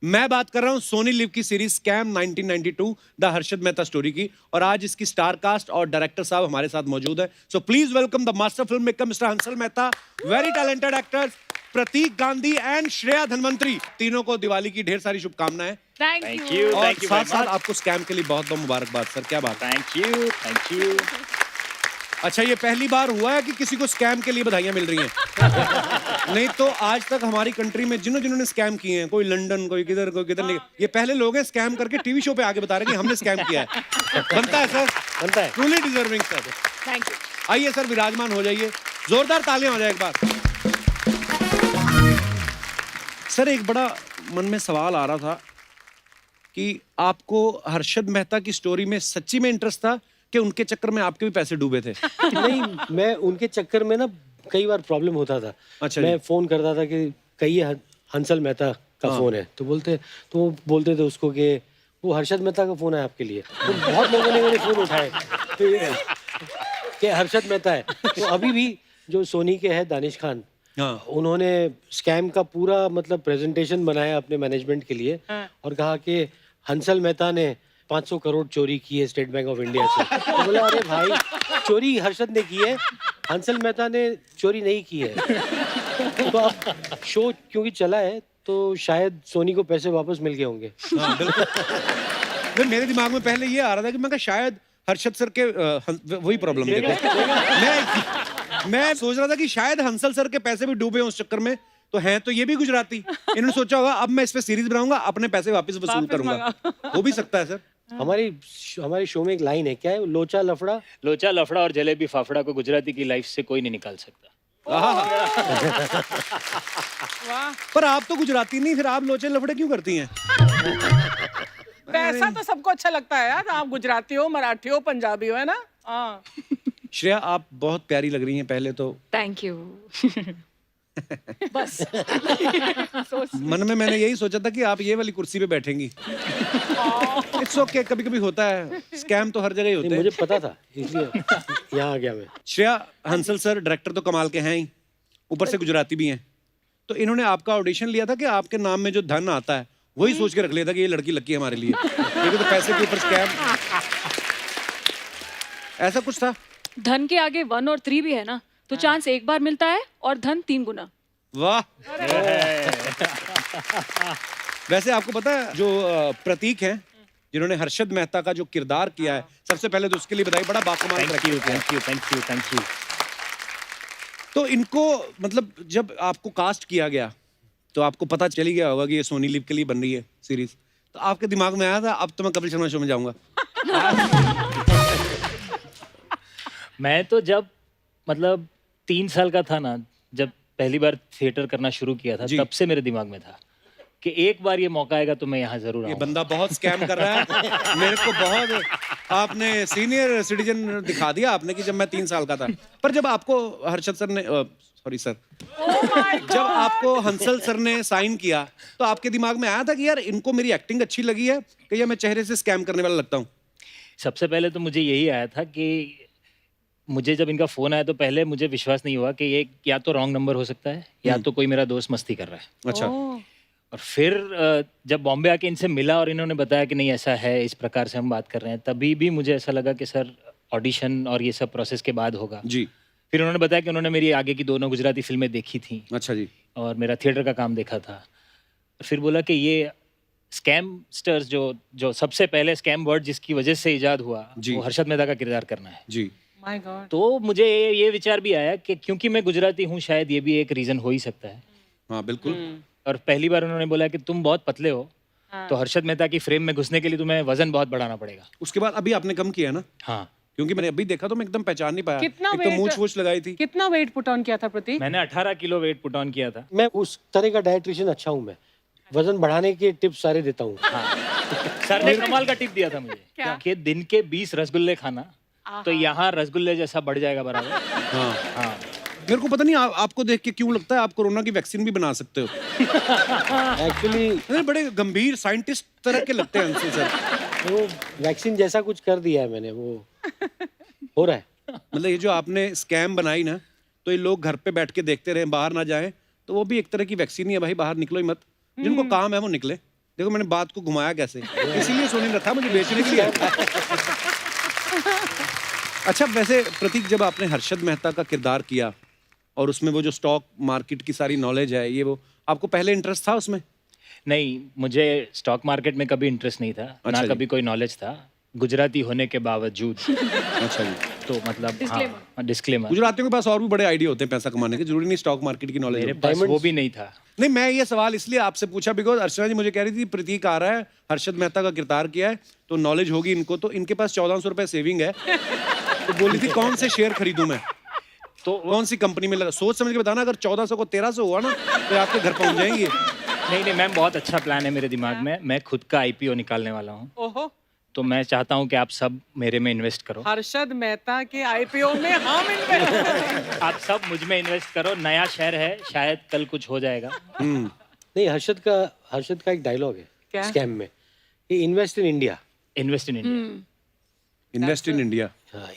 मैं बात कर रहा हूं सोनी लिव की series scam 1992 the Harshad Mehta story की, और आज इसकी स्टार कास्ट और डायरेक्टर साहब हमारे साथ मौजूद है। So please welcome the master film maker mister Hansal Mehta, very talented actors Prateek Gandhi and Shreya Dhanwantary. तीनों को दिवाली की ढेर सारी शुभकामनाएं। थैंक यू और साथ साथ आपको स्कैम के लिए बहुत बहुत मुबारकबाद सर। क्या बात है। Thank you. अच्छा, ये पहली बार हुआ है कि किसी को स्कैम के लिए बधाइयां मिल रही हैं। नहीं तो आज तक हमारी कंट्री में जिन्होंने स्कैम किए हैं, कोई लंदन, कोई किधर नहीं, ये पहले लोग हैं स्कैम करके टीवी शो पे आके बता रहे हैं कि हमने स्कैम किया है। बनता है सर, बनता है। Truly deserving sir. Thank you. आइए सर, विराजमान हो जाइए। जोरदार तालियां हो जाए एक बार। सर, एक बड़ा मन में सवाल आ रहा था कि आपको हर्षद मेहता की स्टोरी में सच्ची में इंटरेस्ट था कि उनके चक्कर में आपके भी पैसे डूबे थे? नहीं, मैं उनके चक्कर में ना कई बार प्रॉब्लम होता था। अच्छा मैं फोन करता था कि कहिए हंसल मेहता का फोन है, तो वो बोलते थे उसको कि वो हर्षद मेहता का फोन है आपके लिए। तो बहुत लोगों ने मेरे फोन उठाए कि हर्षद मेहता है। तो अभी भी जो सोनी के है दानिश खान, उन्होंने स्कैम का पूरा मतलब प्रेजेंटेशन बनाया अपने मैनेजमेंट के लिए और कहा कि हंसल मेहता ने 500 करोड़ चोरी की है स्टेट बैंक ऑफ इंडिया से। तो बोला, अरे भाई, चोरी हर्षद ने की है, हंसल मेहता ने चोरी नहीं की है। तो अब शो क्योंकि चला है तो शायद सोनी को पैसे वापस मिल गए होंगे। हाँ, बिल्कुल। मेरे दिमाग में पहले ये आ रहा था कि मैं शायद हर्षद सर के वही प्रॉब्लम मैं सोच रहा था कि शायद हंसल सर के पैसे भी डूबे उस चक्कर में, तो हैं तो ये भी गुजराती। इन्होंने सोचा होगा अब मैं इस पे सीरीज बनाऊंगा, अपने पैसे वापस वसूल करूंगा। हो भी सकता है सर। हमारे शो में एक लाइन है, क्या है? लोचा लफड़ा और जलेबी फाफड़ा को गुजराती की लाइफ से कोई नहीं निकाल सकता। पर आप तो गुजराती नहीं, फिर आप लोचे लफड़े क्यों करती हैं? पैसा तो सबको अच्छा लगता है यार, आप गुजराती हो, मराठी हो, पंजाबी हो, है ना? हाँ। श्रेया, आप बहुत प्यारी लग रही हैं पहले तो। Thank you. बस मन में मैंने यही सोचा था कि आप ये वाली कुर्सी पे बैठेंगी। इट्स ओके, कभी कभी होता है, स्कैम तो हर जगह ही होते हैं। मुझे पता था, इसलिए यहाँ आ गया मैं। श्रेया, हंसल सर डायरेक्टर तो कमाल के हैं ही, ऊपर से गुजराती भी हैं, तो इन्होंने आपका ऑडिशन लिया था कि आपके नाम में जो धन आता है वही सोच के रख लिया था कि ये लड़की लकी है हमारे लिए, क्योंकि तो पैसे के ऊपर स्कैम, ऐसा कुछ था। धन के आगे 1 और 3 भी है ना, तो चांस एक बार मिलता है और धन 3 गुना। वाह। वैसे आपको पता है जो प्रतीक हैं जिन्होंने हर्षद मेहता का जो किरदार किया है, सबसे पहले तो उसके लिए बधाई, बड़ा बाकमाल थैंक यू। तो इनको मतलब जब आपको कास्ट किया गया तो आपको पता चल ही गया होगा कि ये सोनी लिव के लिए बन रही है सीरीज, तो आपके दिमाग में आया था अब तो मैं कपिल शर्मा शो में जाऊंगा? मैं तो जब मतलब 3 साल का था ना, जब पहली बार थिएटर करना शुरू किया था, तब से मेरे दिमाग में था कि एक बार ये मौका आएगा तो मैं यहाँ जरूर आऊंगा। ये बंदा बहुत स्कैम कर रहा है। मेरे को बहुत आपने सीनियर सिटीजन दिखा दिया आपने कि जब मैं 3 साल का था। पर जब आपको हर्षद सर ने सॉरी सर जब आपको हंसल सर ने साइन किया तो आपके दिमाग में आया था कि यार इनको मेरी एक्टिंग अच्छी लगी है कि या मैं चेहरे से स्कैम करने वाला लगता हूँ? सबसे पहले तो मुझे यही आया था कि मुझे जब इनका फ़ोन आया तो पहले मुझे विश्वास नहीं हुआ कि ये या तो रॉन्ग नंबर हो सकता है या तो कोई मेरा दोस्त मस्ती कर रहा है। अच्छा। और फिर जब बॉम्बे आके इनसे मिला और इन्होंने बताया कि नहीं ऐसा है, इस प्रकार से हम बात कर रहे हैं, तभी भी मुझे ऐसा लगा कि सर ऑडिशन और ये सब प्रोसेस के बाद होगा। जी। फिर उन्होंने बताया कि उन्होंने मेरी आगे की 2 गुजराती फिल्में देखी थी। अच्छा जी। और मेरा थिएटर का काम देखा था। फिर बोला कि ये स्कैमस्टर्स जो सबसे पहले स्कैम वर्ड जिसकी वजह से इजाद हुआ वो हर्षद मेहता का किरदार करना है। जी। My God. तो मुझे ये विचार भी आया कि क्योंकि मैं गुजराती हूँ शायद ये भी एक रीज़न हो ही सकता है। हाँ बिल्कुल। और पहली बार उन्होंने बोला कि तुम बहुत पतले हो तो हर्षद मेहता की फ्रेम में घुसने के लिए तुम्हें वजन बहुत बढ़ाना पड़ेगा। उसके बाद अभी आपने कम किया ना? हाँ। क्योंकि मैंने अभी देखा तो मैं एकदम पहचान नहीं पाया। कितना एक तो मूंछ वूछ लगाई थी। कितना वेट पुट ऑन किया था प्रतीक? मैंने 18 किलो वेट पुट ऑन किया था। मैं उस तरह का डाइट्रिशियन अच्छा हूँ। मैं वजन बढ़ाने के टिप्स सारे देता हूँ। सर ने कमाल का टिप दिया था मुझे कि दिन के 20 रसगुल्ले खाना तो यहाँ रसगुल्ले जैसा बढ़ जाएगा बराबर। हाँ। हाँ। मेरे को पता नहीं आपको देख के क्यों लगता है आप कोरोना की वैक्सीन भी बना सकते हो। एक्चुअली बड़े गंभीर साइंटिस्ट तरह के लगते हैं अंशुल सर। वो वैक्सीन जैसा कुछ कर दिया है मैंने, वो हो रहा है। मतलब ये जो आपने स्कैम बनाई ना तो ये लोग घर पे बैठ के देखते रहे, बाहर ना जाएं, तो वो भी एक तरह की वैक्सीन ही है भाई। बाहर निकलो ही मत, जिनको काम है वो निकले। देखो मैंने बात को घुमाया कैसे, इसीलिए सोनी रखा मुझे बेचने के लिए। अच्छा वैसे प्रतीक जब आपने हर्षद मेहता का किरदार किया और उसमें वो जो स्टॉक मार्केट की सारी नॉलेज है ये वो, आपको पहले इंटरेस्ट था उसमें? नहीं, मुझे स्टॉक मार्केट में कभी इंटरेस्ट नहीं था। अच्छा ना जी। कभी कोई नॉलेज था गुजराती होने के बावजूद। अच्छा जी। तो मतलब हाँ, डिस्क्लेमर। गुजरातियों के पास और भी बड़े आइडिया होते हैं पैसा कमाने के, जरूरी नहीं स्टॉक मार्केट की नॉलेज मेरे हो। पास वो भी नहीं था। नहीं मैं ये सवाल इसलिए आपसे पूछा बिकॉज अर्चना जी मुझे कह रही थी प्रतीक आ रहा है, हर्षद मेहता का किरदार किया है तो नॉलेज होगी इनको, तो इनके पास 1400 रुपए सेविंग है तो बोली थी कौन से शेयर खरीदूं मैं, तो कौन सी कंपनी में लगा। सोच समझ के बताना, अगर 1400 को 1300 हुआ ना तो आपके घर पहुंच जाएंगे। नहीं मैम, बहुत अच्छा प्लान है मेरे दिमाग में। मैं खुद का आईपीओ निकालने वाला हूँ। ओहो। तो मैं चाहता हूँ कि आप सब मेरे में इन्वेस्ट करो। हर्षद मेहता के आईपीओ में हम इन्वेस्ट। आप सब मुझ में इन्वेस्ट करो। नया शेयर है, शायद कल कुछ हो जाएगा। नहीं, हर्षद का एक डायलॉग है क्या? स्कैम में, invest in India. Invest in India. Invest in India.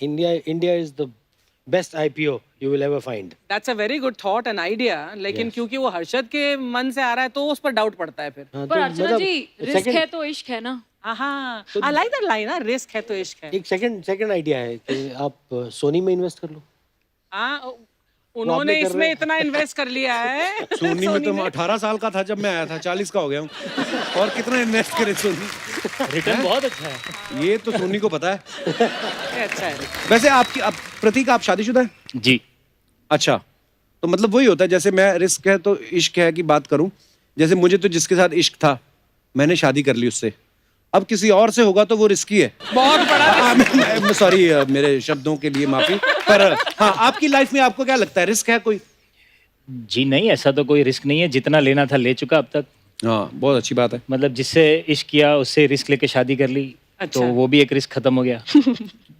India is the best IPO you will ever find. That's a very good thought and idea, लेकिन क्योंकि वो हर्षद के मन से आ रहा है तो उस पर डाउट पड़ता है फिर। पर अर्चना जी रिस्क है तो इश्क है ना। हाँ, I like that line, risk है तो इश्क है। एक सेकंड आइडिया है कि आप सोनी में इन्वेस्ट कर लो। हाँ, उन्होंने कर इसमें रहे इतना इन्वेस्ट कर लिया है। सोनी में तो मैं 18 साल का था जब मैं आया था, 40 का हो गया हूँ। और कितना इन्वेस्ट करे सोनी? रिटर्न बहुत अच्छा है। ये तो सोनी को पता है। अच्छा है। वैसे प्रतीक आप शादीशुदा हैं? जी। अच्छा, तो मतलब वही होता है जैसे मैं रिस्क है तो इश्क है की बात करूं, जैसे मुझे तो जिसके साथ इश्क था मैंने शादी कर ली उससे, अब किसी और से होगा तो वो रिस्की है। बहुत बड़ा। सॉरी मेरे शब्दों के लिए माफी, पर हाँ आपकी लाइफ में आपको क्या लगता है रिस्क है कोई? जी नहीं, ऐसा तो कोई रिस्क नहीं है। जितना लेना था ले चुका अब तक। हाँ बहुत अच्छी बात है। मतलब जिससे इश्क किया उससे रिस्क लेके शादी कर ली। अच्छा। तो वो भी एक रिस्क खत्म हो गया।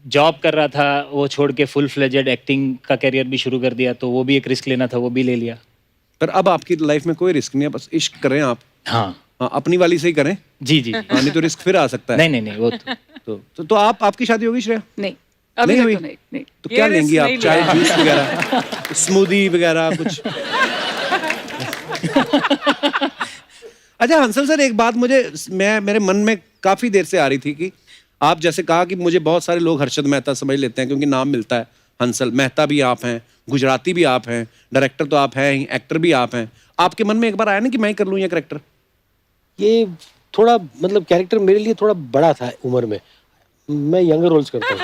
जॉब कर रहा था वो छोड़ के फुल फ्लेजेड एक्टिंग का कैरियर भी शुरू कर दिया, तो वो भी एक रिस्क लेना था, वो भी ले लिया। पर अब आपकी लाइफ में कोई रिस्क नहीं है, बस इश्क करें आप। हाँ अपनी वाली से ही करें। जी जी। नहीं तो रिस्क फिर आ सकता है। नहीं वो तो आपकी शादी होगी श्रेया? नहीं अभी नहीं तक हुई? तो नहीं। तो क्या ये लेंगी risk आप, नहीं चाय लिया। जूस वगैरह, स्मूदी वगैरह कुछ? अच्छा हंसल सर, एक बात मेरे मन में काफी देर से आ रही थी कि आप जैसे कहा कि मुझे बहुत सारे लोग हर्षद मेहता समझ लेते हैं क्योंकि नाम मिलता है हंसल। मेहता भी आप हैं, गुजराती भी आप हैं, डायरेक्टर तो आप हैं ही, एक्टर भी आप हैं। आपके मन में एक बार आया ना कि मैं ही कर लूँ ये कैरेक्टर? ये थोड़ा मतलब कैरेक्टर मेरे लिए थोड़ा बड़ा था उम्र में, मैं यंगर रोल्स करता हूँ।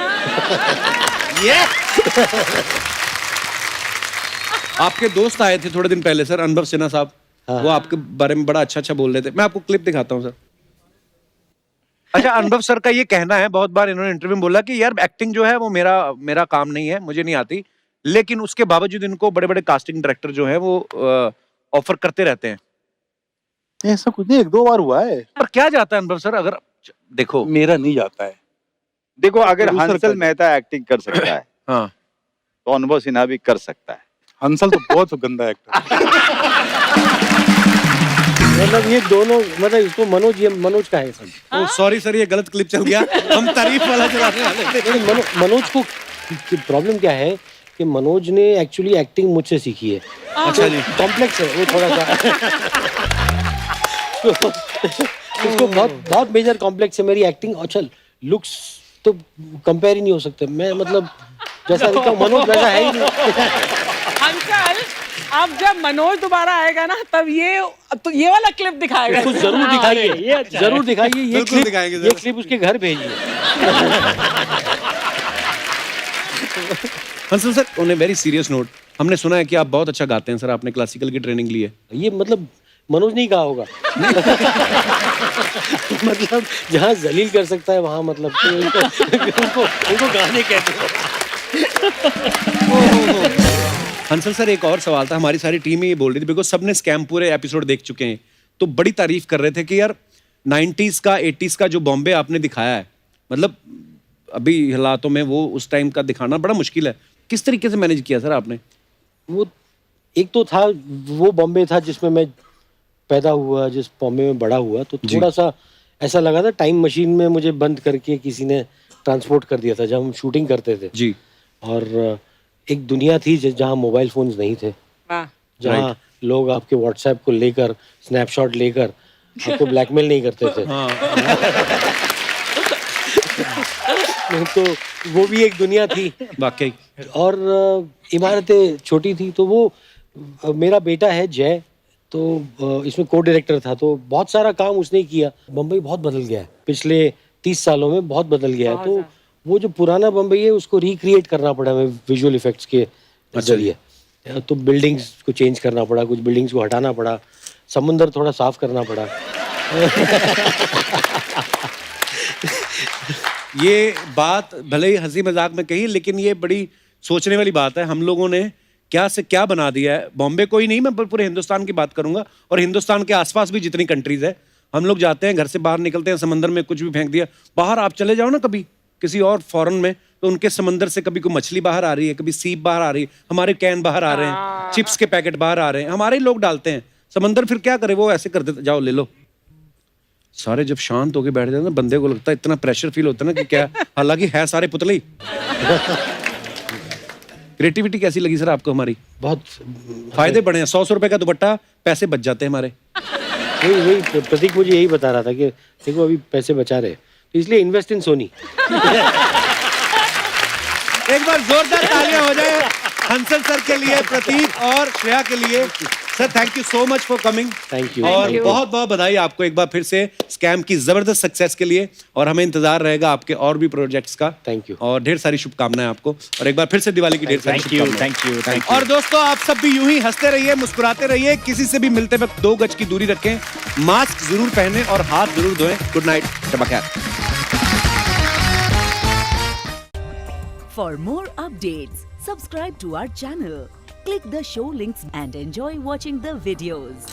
आपके दोस्त आए थे थोड़े दिन पहले सर, अनुभव सिन्हा साहब। हाँ। वो आपके बारे में बड़ा अच्छा बोल रहे थे। मैं आपको क्लिप दिखाता हूँ सर। अच्छा अनुभव सर का ये कहना है, बहुत बार इन्होंने इंटरव्यू में बोला कि यार एक्टिंग जो है वो मेरा काम नहीं है, मुझे नहीं आती, लेकिन उसके बावजूद इनको बड़े बड़े कास्टिंग डायरेक्टर जो है वो ऑफर करते रहते हैं। ऐसा कुछ नहीं, 1-2 बार हुआ है। पर क्या जाता है अनुभव सर? अगर देखो मेरा नहीं जाता है, देखो अगर Producer हंसल का- मेहता एक्टिंग कर सकता है हाँ तो अनुभव सिन्हा भी कर सकता है। हंसल तो बहुत गंदा एक्टर मतलब ये दोनों, मतलब इसको मनोज, ये मनोज का है सब। सॉरी सर, ये गलत क्लिप चल गया, हम तारीफ वाला चलाने वाले थे। नहीं, मनोज को प्रॉब्लम क्या है कि मनोज ने एक्चुअली एक्टिंग मुझसे सीखी है। अच्छा जी। कॉम्प्लेक्स है वो थोड़ा सा। उसको बहुत मेजर कॉम्प्लेक्स है मेरी एक्टिंग। अच्छा लुक्स तो कंपेयर ही नहीं हो सकते। मैं मतलब जैसा दिखता हूँ मनोज वैसा है ही नहीं। अंकल अब जब मनोज दोबारा आएगा ना तब ये वाला क्लिप दिखाएगा। इसको जरूर दिखाइए, जरूर दिखाइए। ये बिल्कुल दिखाएंगे, ये जरूर। क्लिप उसके घर भेजिए। Hansal sir, on a very serious note, हमने सुना है कि आप बहुत अच्छा गाते हैं सर, आपने क्लासिकल की ट्रेनिंग ली है। ये मतलब मनोज नहीं कहा होगा। मतलब जहाँ जलील कर सकता है वहाँ मतलब तो उनको गाने कहते हैं। हंसल सर, एक और सवाल था, हमारी सारी टीम ही ये बोल रही थी, बिकॉज सबने स्कैम पूरे एपिसोड देख चुके हैं, तो बड़ी तारीफ कर रहे थे कि यार 90s का 80s का जो बॉम्बे आपने दिखाया है, मतलब अभी हालातों में वो उस टाइम का दिखाना बड़ा मुश्किल है। किस तरीके से मैनेज किया सर आपने? वो एक तो था वो बॉम्बे था जिसमें मैं पैदा हुआ, जिस बॉम्बे में बड़ा हुआ, तो थोड़ा सा ऐसा लगा था टाइम मशीन में मुझे बंद करके किसी ने ट्रांसपोर्ट कर दिया था जब हम शूटिंग करते थे जी। और एक दुनिया थी जहाँ मोबाइल फोन्स नहीं थे, जहाँ लोग आपके व्हाट्सएप को लेकर स्नैपशॉट लेकर आपको ब्लैकमेल नहीं करते थे। तो वो भी एक दुनिया थी वाकई। और इमारतें छोटी थी। तो वो मेरा बेटा है जय, तो इसमें को डायरेक्टर था, तो बहुत सारा काम उसने किया। बम्बई बहुत बदल गया है पिछले 30 सालों में, बहुत बदल गया है। तो वो जो पुराना बम्बई है उसको रिक्रिएट करना पड़ा हमें विजुअल इफेक्ट्स के जरिए। तो बिल्डिंग्स को चेंज करना पड़ा, कुछ बिल्डिंग्स को हटाना पड़ा, समुंदर थोड़ा साफ करना पड़ा। ये बात भले ही हंसी मजाक में कही, लेकिन ये बड़ी सोचने वाली बात है। हम लोगों ने क्या से क्या बना दिया है। बॉम्बे को ही नहीं, मैं पूरे हिंदुस्तान की बात करूंगा, और हिंदुस्तान के आसपास भी जितनी कंट्रीज है, हम लोग जाते हैं, घर से बाहर निकलते हैं, समंदर में कुछ भी फेंक दिया। बाहर आप चले जाओ ना कभी किसी और फॉरेन में, तो उनके समंदर से कभी कोई मछली बाहर आ रही है, कभी सीप बाहर आ रही है, हमारे कैन बाहर आ रहे हैं, चिप्स के पैकेट बाहर आ रहे हैं, हमारे ही लोग डालते हैं। समंदर फिर क्या करे, वो ऐसे कर देते, जाओ ले लो। सारे जब शांत होके बैठ जाते हैं, बंदे को लगता है इतना प्रेशर फील होता है ना कि क्या, हालांकि है सारे पुतले ही। क्रिएटिविटी कैसी लगी सर आपको हमारी? बहुत फायदे बड़े हैं। 100 रुपए का दुपट्टा, पैसे बच जाते हैं हमारे। वही प्रतीक मुझे यही बता रहा था कि देखो अभी पैसे बचा रहे, तो इसलिए इन्वेस्ट इन सोनी। एक बार जोरदार तालियां हो जाए हंसल सर के लिए, प्रतीक और श्रेया के लिए। Sir thank you so much for coming. Thank you. और बहुत बहुत बधाई आपको एक बार फिर से स्कैम की जबरदस्त सक्सेस के लिए, और हमें इंतजार रहेगा आपके और भी प्रोजेक्ट्स का। Thank you. और ढेर सारी शुभकामनाएं आपको, और एक बार फिर से दिवाली की ढेर सारी शुभकामनाएं। Thank you. और दोस्तों आप सब भी यूं ही हंसते रहिए, मुस्कुराते रहिए, किसी से भी मिलते वक्त 2 गज की दूरी रखें, मास्क जरूर पहने और हाथ जरूर धोएं। गुड नाइट, शब खैर। For more updates, subscribe to our channel, click the show links and enjoy watching the videos.